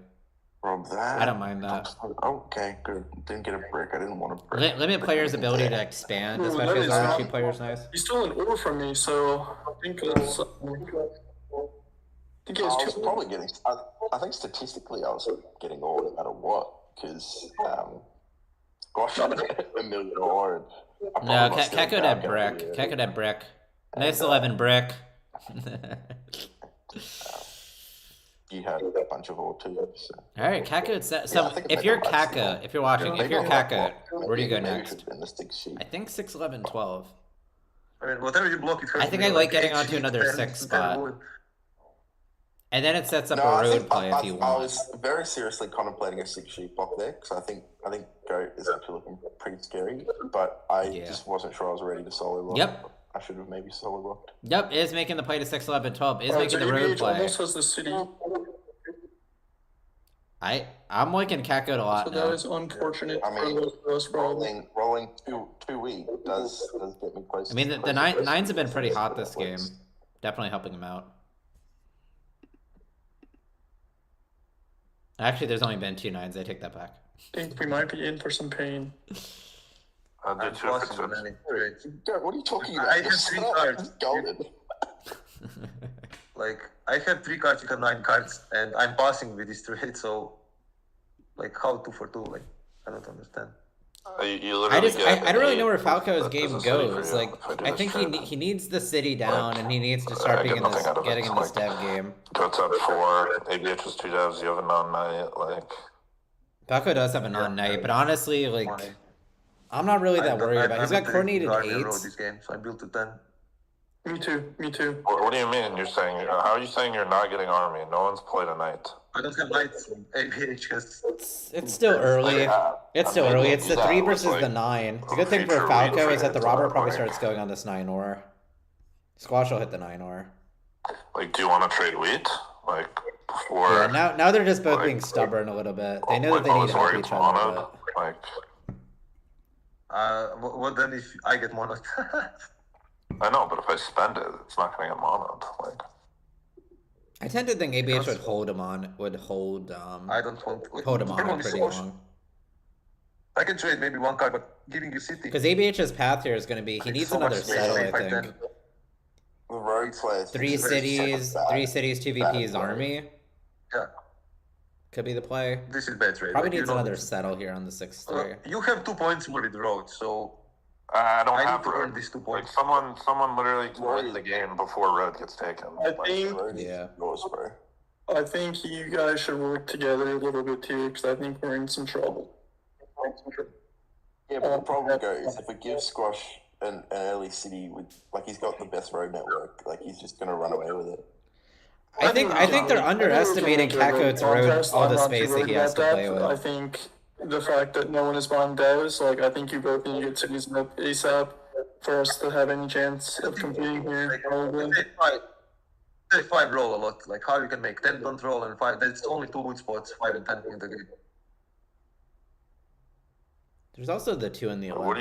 Rob that. I don't mind that. Okay, good. Didn't get a brick. I didn't want a brick. Limit players' ability to expand, especially as a cheap player's nice. He stole an ore from me, so I think that's. I think he has I was probably getting. I think statistically, I was getting ore no matter what, because Squashh had a million ore. No, Catan had brick. Catan had brick. Nice 11 brick. You had a bunch of ore too. So. All right, Kaka. So if you're Kaka, if you're watching, if you're Kaka, where do you go next? I think 6, 11, 12. I mean, whatever you block, it hurts. I think I like getting onto another 6 spot. And then it sets up a road play if you want. I was very seriously contemplating a 6 sheep block there because I think Goat is actually looking pretty scary, but I just wasn't sure I was ready to solo block. Yep. I should have maybe solo blocked. Yep, is making the play to 6, 11, 12. Is making the road play. Almost has the city. I'm liking Catgoat a lot. So that is unfortunate. I mean, for us, rolling two weak does get me close. I mean, the nines have been pretty hot this game. Definitely helping him out. Actually, there's only been 2 9s. I take that back. I think we might be in for some pain. I'll do 2 for 6. What are you talking about? I have 3 cards. Golden. Like, I have 3 cards, you have 9 cards, and I'm passing with this trade, so, like, how 2 for 2? Like, I don't understand. I don't really know where Falco's game goes. Like, I think he needs the city down, and he needs to start getting in this dev game. Goat's at 4. ABH is 2 devs. You have a non-knight. Like, Falco does have a non-knight, but honestly, like, I'm not really that worried about it. He's got coordinated 8s. This game, so I built to 10. Me too. what do you mean? You're saying, how are you saying you're not getting army? No one's played a knight. I don't have knights. ABH has... It's still early. It's still early. It's the 3 versus the 9. The good thing for Falco is that the robber probably starts going on this 9 ore. Squashh will hit the 9 ore. Like, do you want to trade wheat? Like, before... Yeah, now they're just both being stubborn a little bit. They know that they need to help each other. Like... what then if I get mono? I know, but if I spend it, it's not going to get monoed. Like, I tend to think ABH would hold him on. I don't want to hold him on pretty long. I can trade maybe 1 card, but giving you city. Because ABH's path here is going to be he needs another settle. I think. The rogue players. 3 cities, 2 VPs army. Yeah. Could be the play. This is bad trade. Probably needs another settle here on the 6-3. You have 2 points more with road, so. I don't have to earn road. these 2 points. Like someone literally can win the game before road gets taken. I think you guys should work together a little bit too, because I think we're in some trouble. Yeah, but the problem goes if we give Squashh an early city with he's got the best road network, he's just gonna run away with it. I think they're underestimating Catgoat's road, all the space that he has to play with. I think the fact that no one is buying devs, I think you both need to get cities up ASAP for us to have any chance of competing here. Probably. 5 roll a lot. Like, how you can make 10 don't roll and 5. There's only 2 win spots, 5 and 10 in the game. There's also the 2 in the 11. What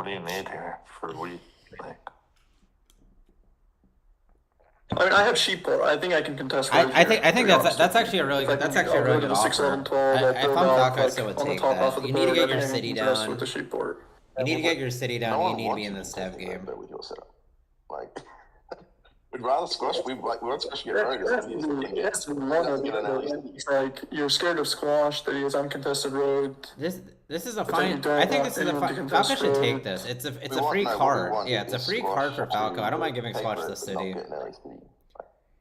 do you need here for wheat? I mean, I have sheep port. I think I can contest. I think that's actually a really good. That's actually a really good offer. 6, 11, 12, if I'm Falco, I still would take that. You need to get your city down. With the sheep port. You need to get your city down. You need to be in this dev game. With your setup, we'd rather Squashh. We want Squashh to get road. Yes, it's like you're scared of Squashh. That he has uncontested road. This is a fine. I think this is a fine. Falco should take this. It's a free card. Yeah, it's a free card for Falco. I don't mind giving Squashh the city.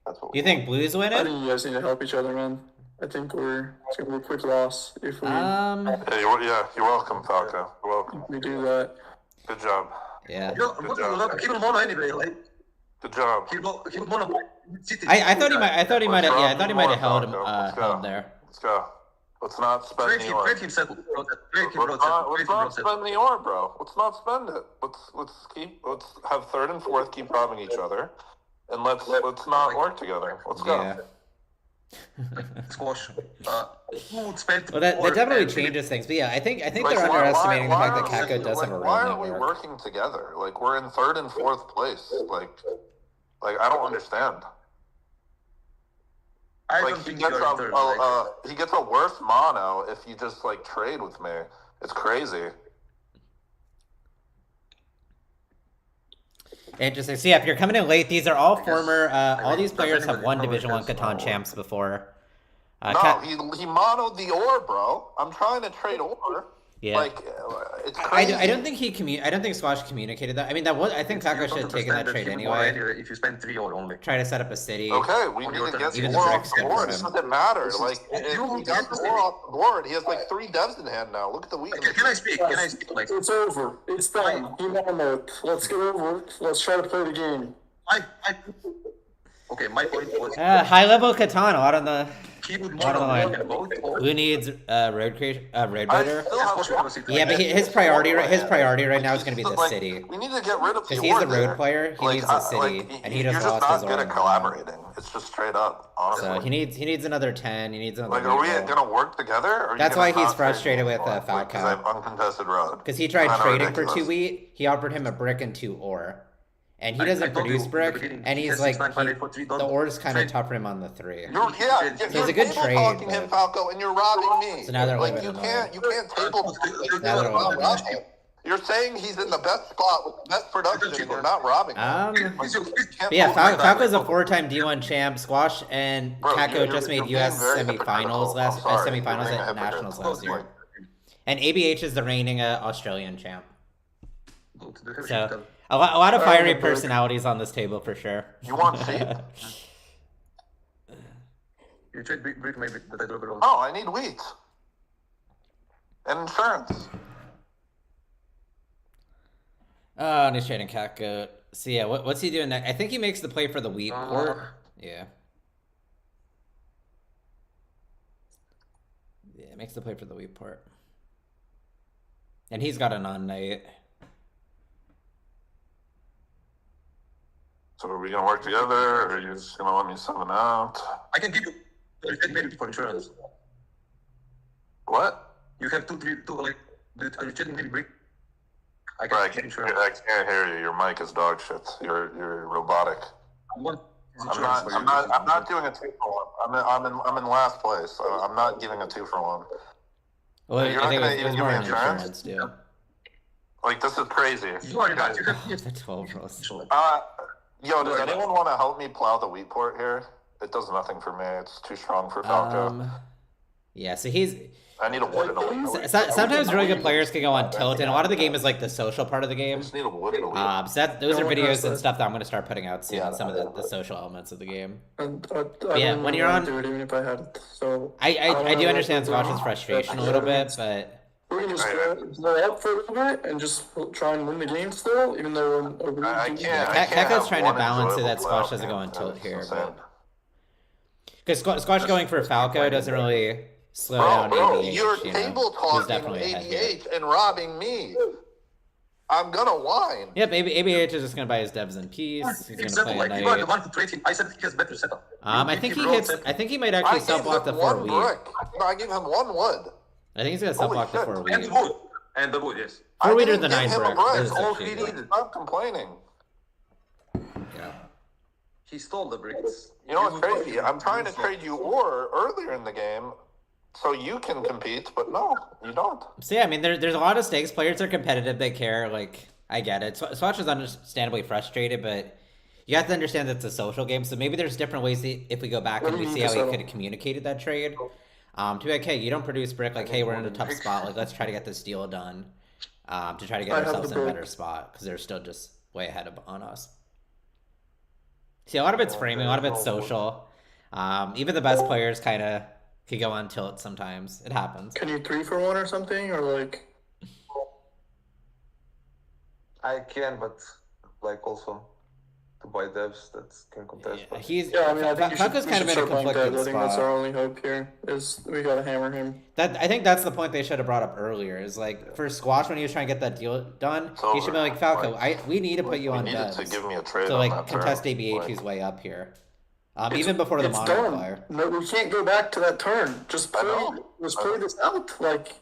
Do you think Blues win I it? think you guys need to help each other, man. I think it's gonna be a quick loss if we. You're welcome, Falco. You're welcome. We do that. Good job. Yeah. Keep him mono anyway. Good job. Keep mono. I thought he might have held him held there. Let's go. Let's not spend the ore. Break him settle. Let's not spend the ore, bro. Let's not spend it. Let's have 3rd and 4th keep robbing each other. and let's not work together. Let's go. Yeah. Squashh. Who would spend Well, that more definitely and changes things. But yeah, I think Like, they're underestimating the fact that why are Kako we- does have a like, road why are we network. working together? Like, we're in 3rd and 4th place. Like I don't understand. I Like, don't he think gets you're third. Like, he gets a worse mono if you just like trade with me. It's crazy. Interesting. So yeah, if you're coming in late, these are all guess- former. All mean, these players does have anybody won know Division One if there's Catan more? champs before. No, he monoed the ore, bro. I'm trying to trade ore. Yeah. Like, it's crazy. I don't think I don't think Squashh communicated that. I mean, that was. I think you Kako don't should have taken that understand trade he would more anyway. if you spend 3 or only. Try to set up a city. Okay, we On need your to turn. get Even more the off Drix the good board. for It him. doesn't matter. This is- Like, you he got guys- more off the board. He has like 3 devs in hand now. Look at the week. Can I speak? Can I speak? Like, It's over. It's done. He monoed. Let's get over it. Let's try to play the game. okay, my point was High level Catan, a lot on the. he would Bottom mono line. and vote or Who needs road creation? Road I builder. still have Yeah, but his priority right now is going to be the like, city. We need to get rid of the Because he's the ore road there. player, he Like, needs a city, and he you're just just lost his not good ore. at collaborating. It's just straight up, honestly. So he needs another 10. He needs another. Like, are we reroll. gonna work together? Or are you That's gonna why he's not trade frustrated me with, anymore? Falco. Like, 'cause I have uncontested road. Because he tried Kinda trading for ridiculous. 2 wheat, he offered him a brick and 2 ore. And he I doesn't told you produce in the brick, beginning, and he he's has like, 69543, the don't ore's kind of trade. tough for him on the 3. You're So it's a you're good table trade, talking him, but- Falco, and you're robbing me. So now they're like living you annoyed. can't table. Now they're not living robbing him. You're saying he's in the best spot with the best production, and you're not robbing him. But Can't yeah, hold like that. Falco's a 4-time D1 champ. Squashh and Bro, Kako you're- just made you're US being very semi-finals hypocritical. I'm sorry. semi-finals You're being a at hypocrite. nationals last year. And ABH is the reigning Australian champ. So a lot of fiery personalities on this table for sure. You want sheep? You trade brick maybe, but I don't know. Oh, I need wheat and insurance. Oh, and he's trading Kako. So yeah, what's he doing next? I think he makes the play for the wheat port. Yeah. Yeah, makes the play for the wheat port. And he's got an on night. So are we gonna work together, or are you just gonna let me summon out? I can give you a trade maybe for insurance. What? You have two, like, are you trading maybe brick? I Bro, can I give can't, insurance. I can't hear you. Your mic is dog shit. You're robotic. I want I'm insurance for you. not doing a 2-for-1. I'm in last place. So I'm not giving a 2-for-1. Well, You're I not think gonna it even was give more me an insurance? insurance deal. Like, this is crazy. You are not. You have The 12 rolls. Yo, does anyone want to help me plow the wheat port here? It does nothing for me. It's too strong for Falco. Yeah, so he's... I need a wood and a wheat. Sometimes really good players can go on tilt, and a lot of the game is like the social part of the I game. just need a wood and a wheat. So those are No one has videos and that. stuff that I'm going to start putting out soon, Yeah, some of the social elements of the game. And yeah, wouldn't when you're wanna on- do it even if I had it. So I do understand Squash's Squash's frustration a little bit, but... we're gonna just blow up for a little bit and just try and win the game still, even though we're I losing. can't. I can't Kako's have trying to one balance it enjoyable that Squashh playoff doesn't go game. on tilt It's here, insane. but... Because Squashh going for Falco doesn't really slow down Bro, ABH, you're you know, table who's talking definitely ahead here. ADH and robbing me. I'm gonna whine. Yep, ABH is just going to buy his devs in peace. He's going to play like, a you are the knight. one who trade him. I said he has better setup. I think he brought hits... setup. I think he might I actually gave sub block him the 4 one wheat. brick. No, I gave him one wood. I think he's going to sub Holy block the shit. 4 And wheat. the wood. And the wood, yes. 4 wheat or didn't the give 9 him a brick. brick. Those are All the he two. needed. Stop complaining. Yeah. He stole the bricks. You know what's crazy? I'm trying to trade you ore earlier in the game so you can compete, but no, you don't. So yeah, I mean, there's a lot of stakes. Players are competitive. They care. Like, I get it. Squashh is understandably frustrated, but you have to understand that it's a social game. So maybe there's different ways if we go back and we see how he could have communicated that trade. To be like, hey, you don't produce brick. Like, hey, we're in a tough spot. Like, let's try to get this deal done. To try to get ourselves in a better spot because they're still just way ahead on us. See, a lot of it's framing, a lot of it's social. Even the best players kind of could go on tilt sometimes. It happens. Can you 3-for-1 or something, or like? I can, but like also to buy devs that can contest. Yeah, but he's Yeah, I mean, I think you should, Falco's we kind of should in a start playing conflicted devs. I think that's our spot. only hope here, is we gotta hammer him. I think that's the point they should have brought up earlier. Is like for Squashh when he was trying to get that deal done, It's he should be over. like Falco. We need to put you We on needed to devs. give me a trade So on like that contest turn. ABH's Like, way up here. Even before the It's mono done. player. No, we can't go back to that turn. Just I play. know. Just play this out. Like,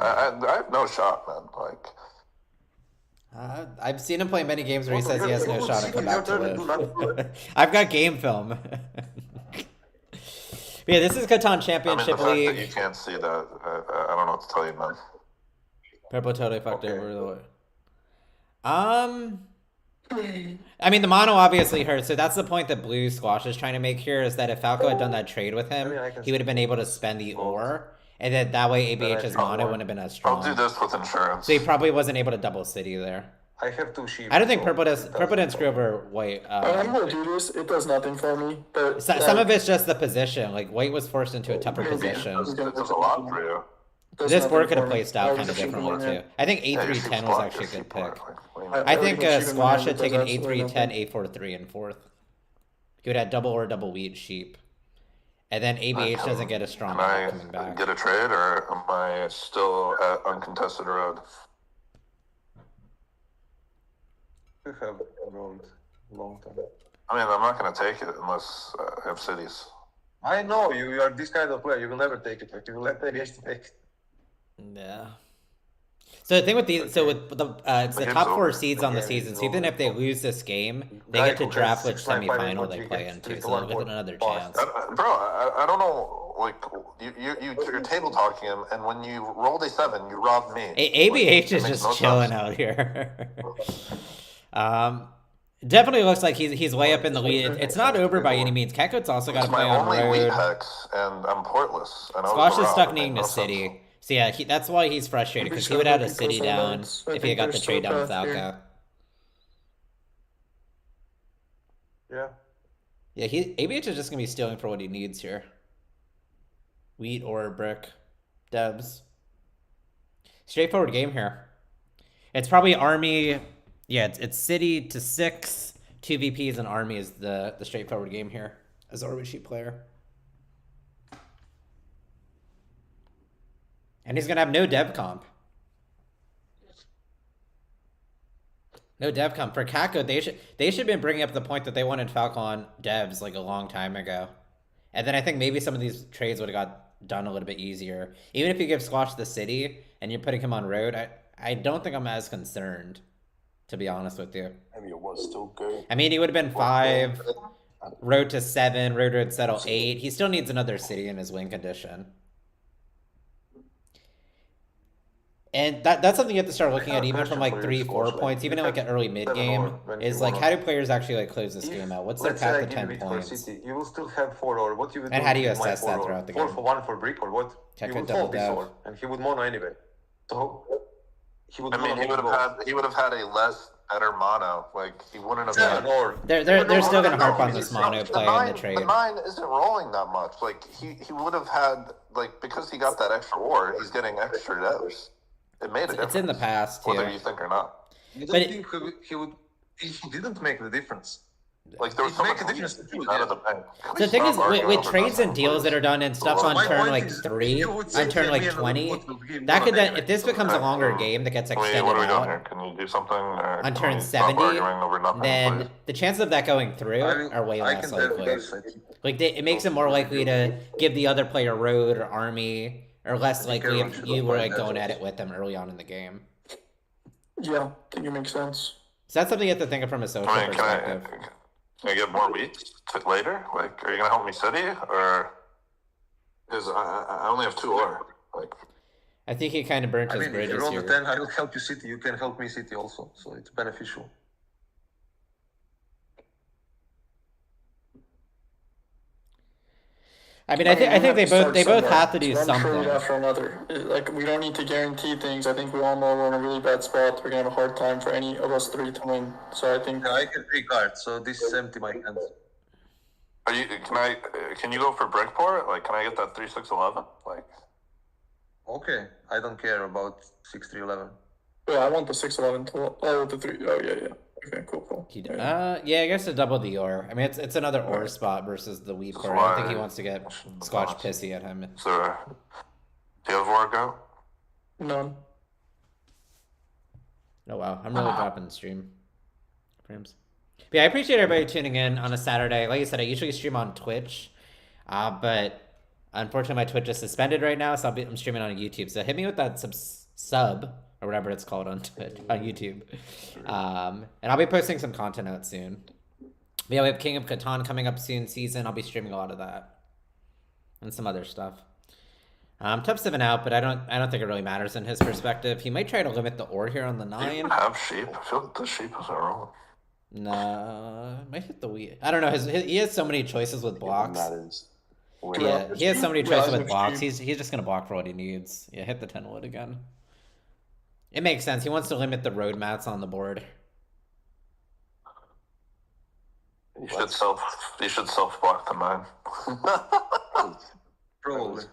I have no shot, man. Like, I've seen him play many games where he says he has no shot to come back to Do not do it. live. I've got game film. But yeah, this is Catan I mean, the Championship fact that you League. can't see that, I don't know what to tell you, man. Purple totally fucked Okay. over the way. I mean, the mono obviously hurts, so that's the point that Blue Squashh is trying to make here, is that if Falco had done that trade with him, I can he would have been able to spend the ore, and then that way ABH's Then I mono think- wouldn't have been as I'll do strong. this with insurance. So he probably wasn't able to double city there. I have 2 sheep. I don't think so Purple it does. doesn't Purple didn't screw matter. over White. I'm gonna do this. It does nothing for me. But Some of it's just the position. Like White was forced into a tougher Maybe. position. It does a lot for you. does This nothing board could have for me. placed I out was kind of just shooting differently my too. hand. I think Yeah, A310 was block, actually a your good sheep pick. block, like, what do you I- mean? I think everything shooting my Squashh hand had does taken absolutely A310, nothing. A43 in fourth. He would have double or double wheat sheep. And then ABH doesn't get a strong Can hand coming I back. get a trade, or am I still at uncontested road? You have rolled long time. I mean, I'm not going to take it unless I have cities. I know you are this kind of player. You will never take it. Like, you will let ABH take it. Yeah. So the thing with these, so with the it's the The top game's 4 over. seeds The on the game season. is So even over. if they lose this game, they Guy get to who has draft which 6-9 semifinal final they he play gets into. 3 to So 1 with for another boss. chance. Bro, I don't know. Like, you're table talking him, and when you rolled a 7, you robbed me. ABH It is makes just no chilling sense. out here. Definitely looks like he's way up in the lead. It's not over by any means. Kekut's also got It's to my play on only wheat road. hex, and I'm portless. And I was Squashh is robbed. stuck It made needing no to sense. city. So yeah, that's why he's frustrated, because he would have had a city down if he had got the trade down with Falco. Yeah. Yeah, ABH is just gonna be stealing for what he needs here. Wheat or brick, devs. Straightforward game here. It's probably army. Yeah, it's city to 6, 2 VPs, and army is the straightforward game here as a sheet player. And he's gonna have no dev comp. No dev comp for Kako. They should have been bringing up the point that they wanted Falcon devs like a long time ago, and then I think maybe some of these trades would have got done a little bit easier. Even if you give Squashh the city and you're putting him on road, I don't think I'm as concerned, to be honest with you. Maybe it was still good. I mean, he would have been 5, road to 7, road settle 8. He still needs another city in his win condition. And that's something you have to start looking at even from like 3, 4 points, even in like an early mid game, is like how do players actually like close this game out? What's their Let's say I path to give 10 it for points? City, you will still have 4 or what you would And how do you with my assess 4 that or throughout the 4 game? for 1 for brick or what? Check You it would double fold this dev. or and he would mono anyway. So he would I mean, he would have had a less better mono. Like, he wouldn't have had. or They're still gonna No, harp on because this mono the play in the trade. The 9 isn't rolling that much. Like, he would have had, like, because he got that extra ore, he's getting extra devs. It made a difference. It's in the past too. Whether you think or not. you But don't it- think he would he didn't make the difference. Like, there was It so make much a difference lead to you, out yeah. of the bank. Can we The thing stop is, arguing with over trades and nothing, deals that please? are done and stuff on My turn point like is, 3, you would on say turn to like me and 20, what will give that mono could then, anyway. if this So becomes a Okay, longer um, game that gets What extended are we doing here? out Can you do something? Or on can turn we stop 70, arguing over nothing, then please? the chances of that going through are way I less can tell likely. this, I think. Like it makes it more likely to give the other player road or army, or less I think likely everyone if should you have were played like that going at also. it with them early on in the game. Yeah, I think it makes sense. So that's something you have to think of from a social I mean, perspective. can I get more weeks later? Like, are you gonna help me city, or because I only have 2 ore? Like, I think he kind of burnt I his mean, if you bridges roll the here. 10, I will help you city. You can help me city also, so it's beneficial. I mean, I think they both have to do One trade something. after another. Like, we don't need to guarantee things. I think we all know we're in a really bad spot. We're gonna have a hard time for any of us 3 to win. So I think Yeah, I get 3 cards, so this is empty my hands. are you? Can you go for Breakport? Like, can I get that 3-6-11? Like, Okay, I don't care about 6-3-11. yeah, I want the 6-11 to the 3. Oh yeah, yeah. Okay, cool. Yeah, I guess to double the ore. I mean, it's another ore spot versus the wheat core. I don't think he wants to get Squashh pissy at him. So, do you have workout? None. Oh wow, I'm really dropping the stream frames. But yeah, I appreciate everybody tuning in on a Saturday. Like I said, I usually stream on Twitch, but unfortunately my Twitch is suspended right now, so I'm streaming on YouTube. So hit me with that sub or whatever it's called on Twitch, on YouTube, and I'll be posting some content out soon. But yeah, we have King of Catan coming up soon season. I'll be streaming a lot of that and some other stuff. Top 7 out, but I don't think it really matters in his perspective. He might try to limit the ore here on the 9. Do you even have sheep? I feel like the sheep is wrong. Nah, might hit the wheat. I don't know. He has so many choices with blocks. Yeah, he has so many choices with blocks. He's just gonna block for what he needs. Yeah, hit the 10 wood again. It makes sense. He wants to limit the road mats on the board. You should self block the 9. Probably.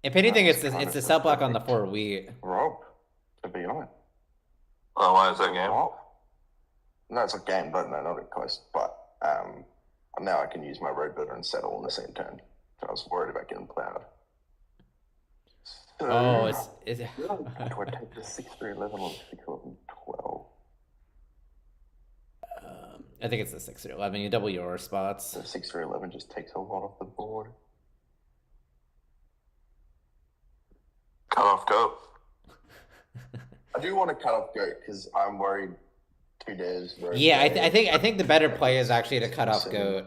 If anything, it's the self block on the 4 wheat. Rob, to be honest. Oh, why is that game? No, it's a game, but no, not close. But now I can use my road builder and settle on the same turn. So I was worried about getting plowed. So, Oh, do I take the 6-3-11 or 6-11-12? I think it's the 6-11. You double your spots. The 6-3-11 just takes a lot off the board. Cut off goat. I do want to cut off goat because I'm worried 2 days. Yeah, I think the better play is actually to cut off goat.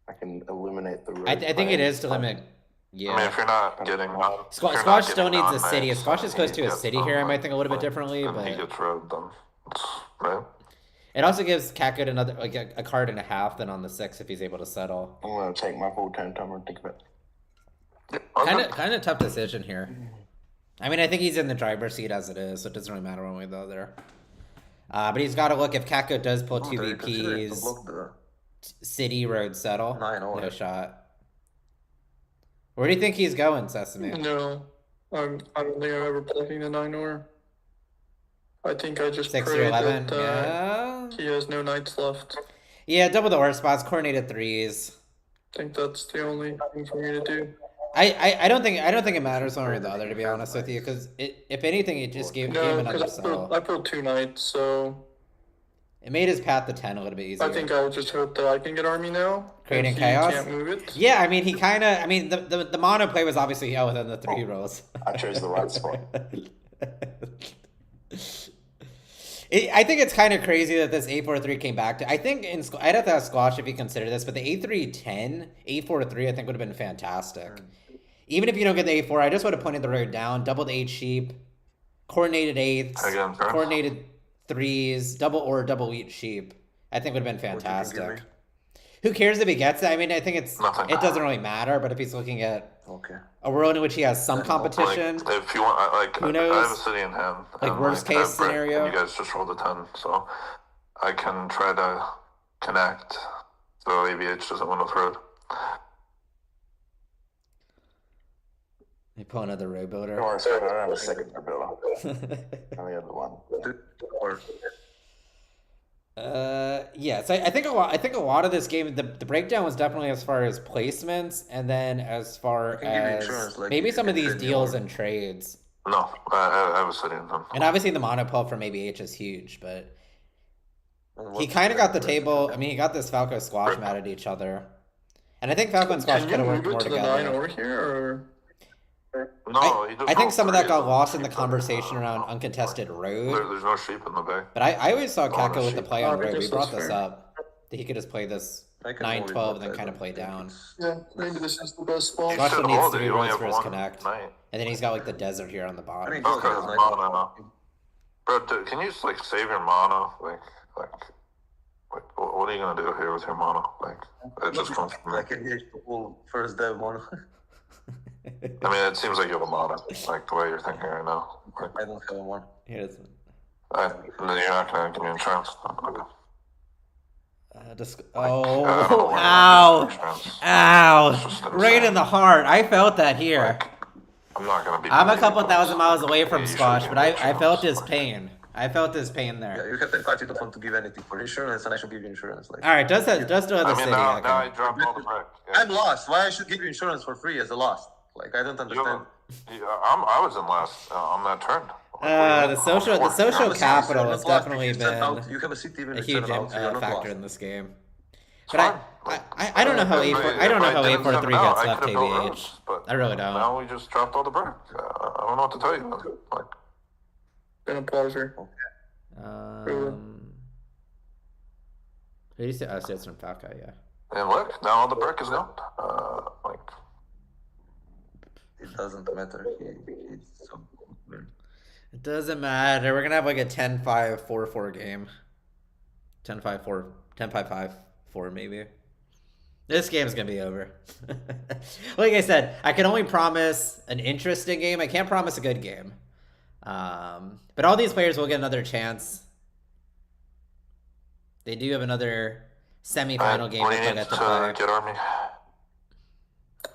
I can eliminate the road. I think it is to limit. Yeah. I mean, if you're not getting Squashh still needs a city. If Squashh is close to a city here, I might think a little bit differently. But he gets road, then right. It also gives Catgood another a card and a half then on the 6 if he's able to settle. I'm gonna take my full turn timer and think of it. Kind of tough decision here. I mean, I think he's in the driver's seat as it is, so it doesn't really matter one way or the other. But he's got to look if Catgood does pull 2 VPs. City road settle. No shot. Where do you think he's going, Sesame? No, I don't think I'm ever plugging the 9 ore. I think I just 6 pray or 11. that Yeah. he has no knights left. Yeah, double the ore spots, coordinated 3s. I think that's the only thing for me to do. I don't think it matters one or the other, to be honest with you, because if anything, it just gave him another sell. I pulled 2 knights, so It made his path to 10 a little bit easier. I think I would just hope that I can get army now. Creating He chaos? can't move it. Yeah, I mean, the mono play was obviously within the 3 rolls. I chose the right spot. I think it's kind of crazy that this 8-4-3 came back to. I think I'd have to ask Squashh if he considered this, but the 8-3-10, 8-4-3, I think would have been fantastic. Even if you don't get the 8-4, I just would have pointed the road down, doubled 8 sheep, coordinated 8s, coordinated 3s, double or double wheat sheep. I think would have been fantastic. Who cares if he gets it? I mean, I think it doesn't really matter, but if he's looking at a world in which he has some competition, if you want, who knows? I have a city in hand. Like worst case scenario. You guys just rolled a 10, so I can try to connect. So ABH doesn't win with road. They pull another road builder. Don't worry, I don't have a second road builder. I only have the one. Yeah, so I think a lot of this game, the breakdown was definitely as far as placements, and then as far as maybe some of these deals and trades. No, I was sitting in them. And obviously the mono pull from ABH is huge, but he kind of got the table. I mean, he got this Falco Squashh mad at each other, and I think Falco and Squashh could have worked more together. Can you move it to the 9 over here, or? No, I think some of that got lost in the conversation around uncontested road. There's no sheep in the bay. But I always saw Kako with the play on road. We brought this up. That he could just play this 9-12 and then kind of play down. Yeah, maybe this is the best spot. Squashh needs 3 roads for his connect. And then he's got like the desert here on the bottom. Okay, mono. Bro, can you just like save your mono? Like, what are you gonna do here with your mono? Like, it just comes from me. I can hear people first dev mono. I mean, it seems like you have a mono, like the way you're thinking right now. Like, I don't have one. He doesn't. And then you're not gonna give me insurance. Okay. Ow! Right in the heart. I felt that here. Like, I'm not gonna be. I'm a couple thousand miles away from Squashh, but I felt his pain. I felt his pain Yeah, there. you have 10 cards, you don't want to give anything for insurance, and I should give you insurance. Like, All right, does still have the I mean, city. now Okay. I dropped all the brick. Yeah. I'm lost. Why I should give you insurance for free as a lost? Like, I don't understand. I was in last on that turn. The social capital has definitely been You have a city even a huge factor factor in this game. But I don't know how I don't know how didn't 8-4-3 send it gets out, I left could've built KBH. roads, but I really don't. Now we just dropped all the brick. I don't know what to tell you. Like, Been a pleasure. Who do you say? Oh, so it's from Falco, yeah. and look, now all the brick is gone. Like, it doesn't matter. He's so good. It doesn't matter. We're gonna have like a 10-5, 4-4 game. 10-5, 4, 10-5, 5-4 maybe. This game's gonna be over. Like I said, I can only promise an interesting game. I can't promise a good game. But all these players will get another chance. They do have another semi-final game that they'll get to play. Get Army.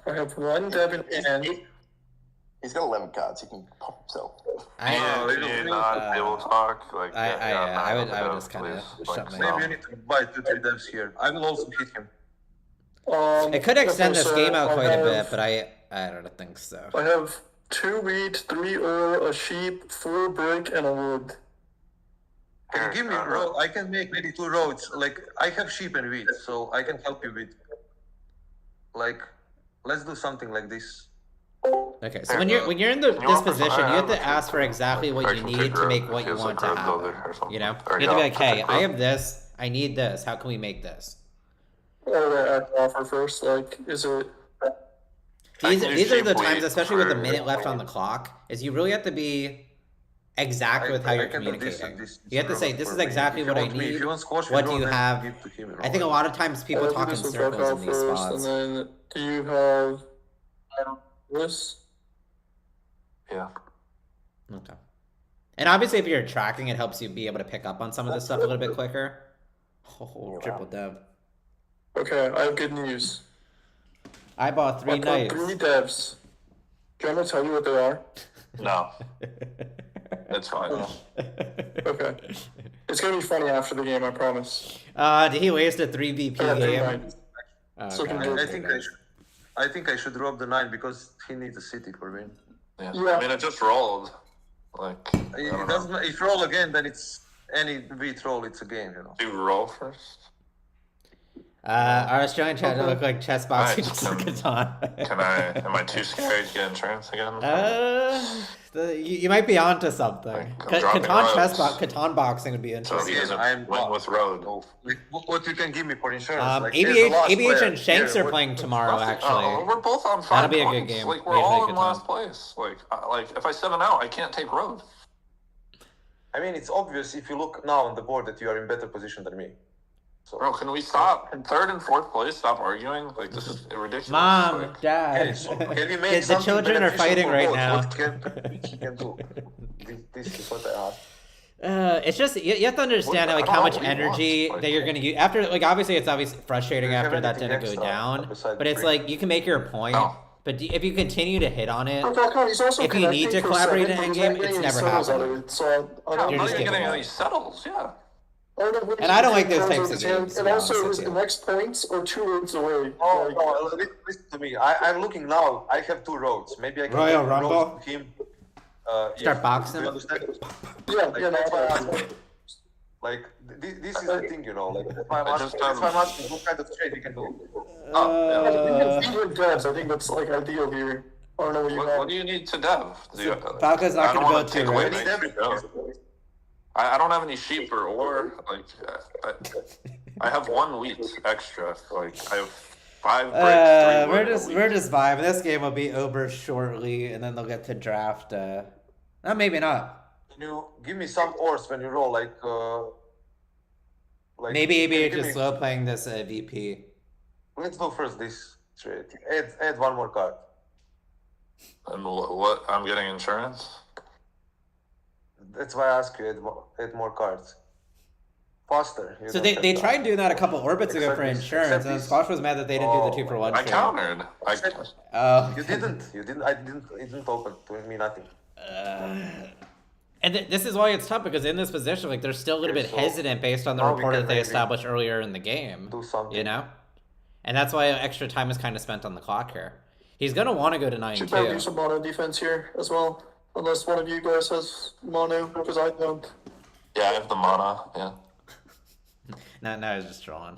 I have one Devin and He's got 11 cards. He can pop himself. You're not able to talk. Like, I would just kind of shut my Maybe mouth. you need to buy 2-3 devs here. I will also hit him. It could extend okay, this so game out I quite a bit, have- but I don't think so. I have 2 wheat, 3 ore, a sheep, 4 brick, and a wood. Can you give me a road? I can make maybe 2 roads. Like, I have sheep and wheat, so I can help you with. Like, let's do something like this. Okay, so when you're in this position, you have to ask for exactly what you need to make what you want to happen. You know, you have to be like, hey, I have this, I need this. How can we make this? Or I offer first, like, is it? These are the times, especially with a minute left on the clock, is you really have to be exact with how you're communicating. You have to say, this is exactly what I need. What do you have? I think a lot of times people I'll do talk in this with circles in Raquel these first, spots. and then do you have this? Yeah. Okay. And obviously, if you're tracking, it helps you be able to pick up on some of this stuff a little bit quicker. Oh, triple dev. Okay, I have good news. I bought 3 I bought knights. 3 devs. Do you want me to tell you what they are? No, it's fine. Okay. It's gonna be funny after the game, I promise. Did he waste a 3 VP I got 3 game? knights. So Okay. can do it. I think I should drop the 9 because he needs a city for win. Yeah. Yeah. I mean, it just rolled. Like, I It don't know. doesn't. If you roll again, then it's any beat roll. It's a game, you know. Do you roll first? I was trying to look like chess boxing Nice. just Catan. Am I too scared to get insurance again? You might be onto something. I'm dropping Catan boxing would be So interesting. he doesn't win with road. Like, what you can give me for insurance? Like, here's ABH, the last ABH player. and Shanks Here, are playing tomorrow, Oh, actually. we're both on 5 That'll be a good points. game. Like, we're Maybe all a in good last time. place. Like if I 7 out, I can't take road. I mean, it's obvious if you look now on the board that you are in better position than me. So, Bro, can we stop in 3rd and 4th place? Stop arguing. Like, this is ridiculous. Mom, Like, Dad. can we make The something children are beneficial fighting for right both? now. What can do? This is what I ask. It's just you have to understand What- like I how don't much know what he energy wants, that you're gonna use after. Like obviously, it's frustrating Do you have after that anything didn't go extra down. besides But it's brick? like you can make your point. No. But if you continue to hit on it, He's also if you need to connecting for collaborate seven, in but he's endgame, not getting it's any never settles out of happening. it, so I I'm don't not You're just even giving getting up. any settles. Yeah. And I don't like those types of games, to And be also, honest with his you. next points are 2 roads away. Oh, Like, no, listen to me. I'm looking now. I have 2 roads. Maybe I can Royal give Rumble? roads to him. Start boxing? Do you understand? yeah, That's why I no, asked. Like, this is the thing, you know. Like, that's why I'm I asking, just that's why I'm asking what kind of trade you can do. Fewer devs, I think that's like ideal here. I don't know what you What have. do you need to dev? Falco's not I don't gonna wanna go take too away right. Need my everything. I don't have any sheep or ore. Like, I have 1 wheat extra. Like, I have 5 bricks, 3 wood, We're and a just wheat. we're just vibing. This game will be over shortly, and then they'll get to draft. No, maybe not. Can you give me some ores when you roll, like Maybe can you ABH give is me- slow playing this VP. Let's do first this trade. Add 1 more card. And what? I'm getting insurance? That's why I ask you, add more cards. Faster. You So don't they have to- tried doing that a couple orbits ago for Except insurance, and then this- Squashh was mad that they didn't do the 2-for-1 I trade. countered. Oh. You didn't. It didn't open to me nothing. And this is why it's tough, because in this position, like, they're still a little bit so hesitant based on the now we rapport can that they maybe established earlier in the game. do something. You know? And that's why extra time is kind of spent on the clock here. He's going to want to go to Should probably do 9-2. some mono defense here as well. Unless one of you guys has mono, because I don't. Yeah, I have the mana. Yeah. No, I was just trolling.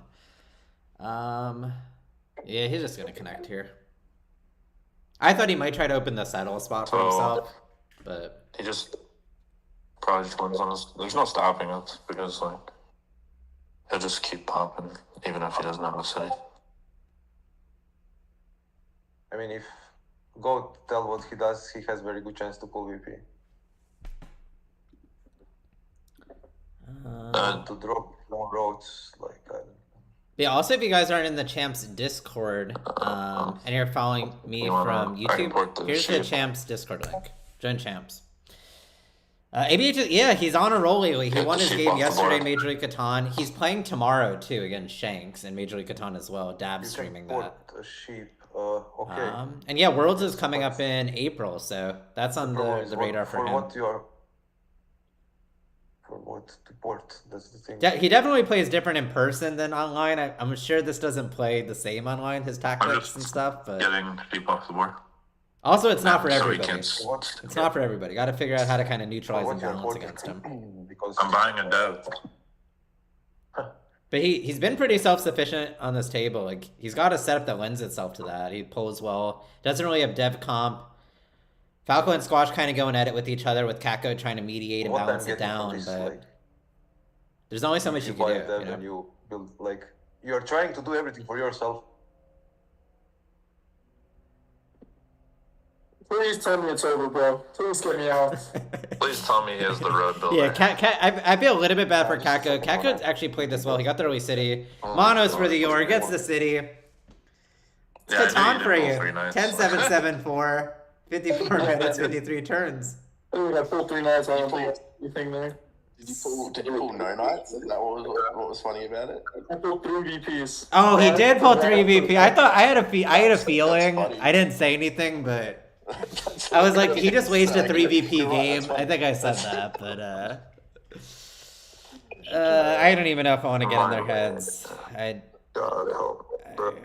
Yeah, he's just going to connect here. I thought he might try to open the settle spot for So- himself, but... He just probably just wins on his. There's no stopping it because like he'll just keep popping even if he doesn't have a city. I mean, if Goat tell what he does, he has very good chance to pull VP. To drop long roads, like I don't know. Yeah, also, if you guys aren't in the Champs Discord, and you're following me You wanna from YouTube, import the here's the sheet? Champs Discord link. Join Champs. ABH, yeah, he's on a roll lately. He Get won the his sheep game off the yesterday, board. Major League Catan. He's playing tomorrow, too, against Shanks in Major League Catan as well. Dab's You streaming can that. port a sheep. Okay. And yeah, Worlds is coming up in April, so that's on Problem is the radar for him. what you are. For what to port? That's the thing. Yeah, he definitely plays different in person than online. I'm sure this doesn't play the same online, his tactics just and stuff, but Getting sheep off the board. also it's not for So he everybody. can't. What? It's not for everybody. Got to figure out how to kind of neutralize What and you are balance porting? against him. Because I'm buying a dev. But he's been pretty self-sufficient on this table. Like, he's got a setup that lends itself to that. He pulls well. Doesn't really have dev comp. Falco and Squashh kind of going at it with each other, with Kako trying to mediate and what I'm balance it getting from down. this, But like, there's only so much you you can buy do. a dev You know? and you build, like, you're trying to do everything for yourself. Please tell me it's over, bro. Please get me out. Please tell me he has the road builder. Yeah, I feel a little bit bad for Kako. Kako actually played this well. He got the early city. Monos for the Yor, gets the city. It's Yeah, I knew Catan you for did you. roll 3 nights. 10-7-7-4. 54 minutes, 53 turns. I think I pulled 3 nights. I don't think it's anything there. Did you pull no knights? Is that what was funny about it? I pulled 3 VPs. Oh, he did pull 3 VP. I thought I had a feeling. funny. I didn't say anything, but I was like, he just wasted 3 VP game. I think I said that, but I don't even know if I want to get in their heads. God help. Bro.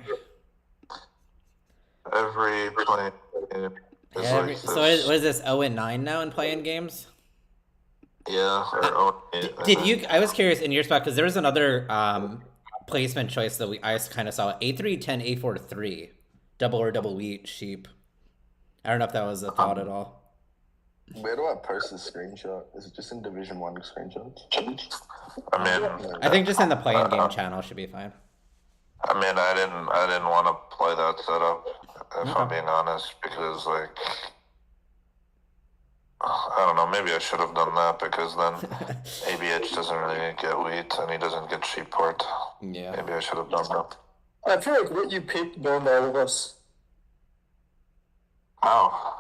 Every play is like this. So what is this 0-9 now in playing games? Yeah. Did you? I was curious in your spot because there was another placement choice that I kind of saw: A3, 10, A4, 3, double or double wheat sheep. I don't know if that was a thought at all. Where do I post this screenshot? Is it just in Division 1 screenshots? I mean, I think just in the playing game channel should be fine. I didn't want to play that setup, if I'm being honest, because like, I don't know, maybe I should have done that because then ABH doesn't really get wheat and he doesn't get sheep port. Yeah. Maybe I should have done that. I feel like what you picked burned all of us. How?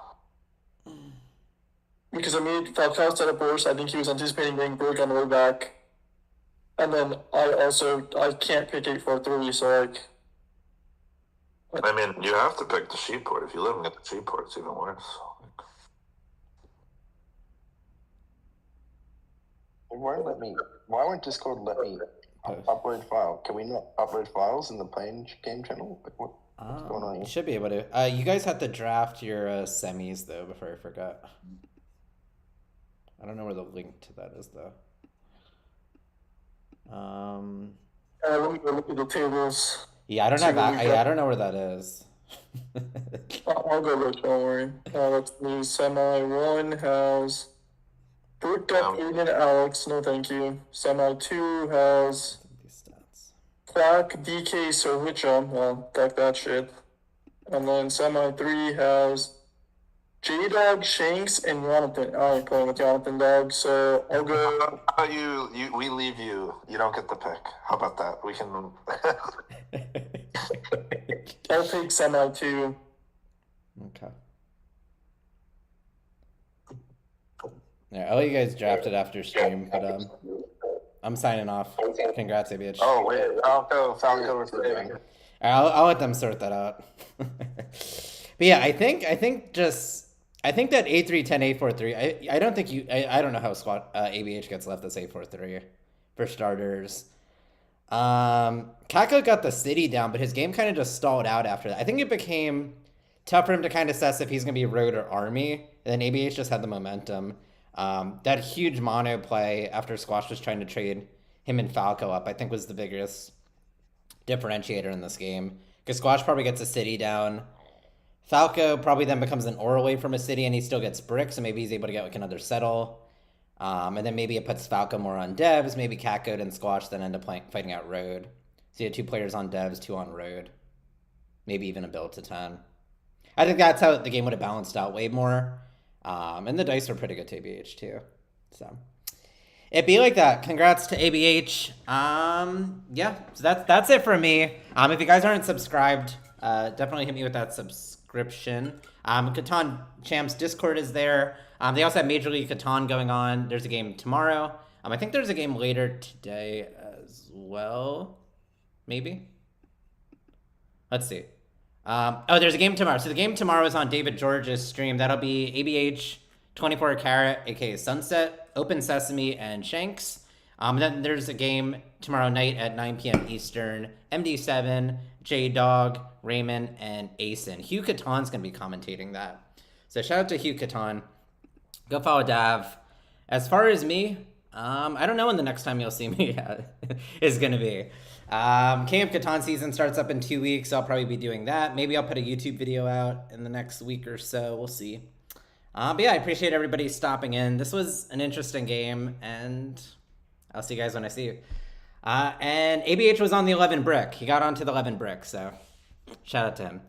Because I made Falcao set up worse. I think he was anticipating getting broke on the way back. And then I can't pick 8-4-3, so like. I mean, you have to pick the sheep port. If you let him get the sheep port, it's even worse. It won't let me. Why won't Discord let me upload file? Can we not upload files in the playing game channel? Like what's going on You here? should be able to. You guys have to draft your semis though. Before I forgot. I don't know where the link to that is though. Let me go look at the tables. Yeah, I don't See have. what we I got. don't know where that is. I'll go look, don't worry. Let's do Semi 1 has Brooked up Aiden Alex, no thank you. Semi 2 has These stats. Quack, DK, Sohicha, well, fuck that shit. And then Semi 3 has J-Dog, Shanks, and Jonathan. I ain't playing with Jonathan, dog, so I'll go. How about we leave you. You don't get the pick. How about that? We can. I'll take Semi 2. Okay. Yeah, I'll let you guys draft it after stream, but I'm signing off. Congrats, ABH. Oh wait, Falco is the thing. I'll let them sort that out. But yeah, I think I think that A3, 10, A4, 3. I don't think you. I don't know how ABH gets left as A4, 3 for starters. Kako got the city down, but his game kind of just stalled out after that. I think it became tough for him to kind of assess if he's going to be road or army. And then ABH just had the momentum. That huge mono play after Squashh was trying to trade him and Falco up, I think was the biggest differentiator in this game. Because Squashh probably gets a city down. Falco probably then becomes an ore away from a city, and he still gets brick, so maybe he's able to get like another settle. And then maybe it puts Falco more on devs. Maybe Kako and Squashh then end up fighting out road. So you have 2 players on devs, 2 on road. Maybe even a build to 10. I think that's how the game would have balanced out way more. And the dice are pretty good to ABH too. So it'd be like that. Congrats to ABH. Yeah, so that's it for me. If you guys aren't subscribed, definitely hit me with that subscription. Catan Champs Discord is there. They also have Major League Catan going on. There's a game tomorrow. I think there's a game later today as well. Maybe. Let's see. Oh, there's a game tomorrow. So the game tomorrow is on David George's stream. That'll be ABH, 24 Karat, aka Sunset, Open Sesame, and Shanks. Then there's a game tomorrow night at 9 p.m. Eastern. MD7, J-Dog, Raymond, and Asen. Hugh Catan's going to be commentating that. So shout out to Hugh Catan. Go follow Dav. As far as me, I don't know when the next time you'll see me is going to be. King of Catan season starts up in 2 weeks. I'll probably be doing that. Maybe I'll put a YouTube video out in the next week or so. We'll see. But yeah, I appreciate everybody stopping in. This was an interesting game, and I'll see you guys when I see you. And ABH was on the 11 brick. He got onto the 11 brick, so shout out to him.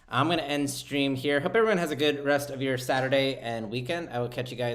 I'm going to end stream here. Hope everyone has a good rest of your Saturday and weekend. I will catch you guys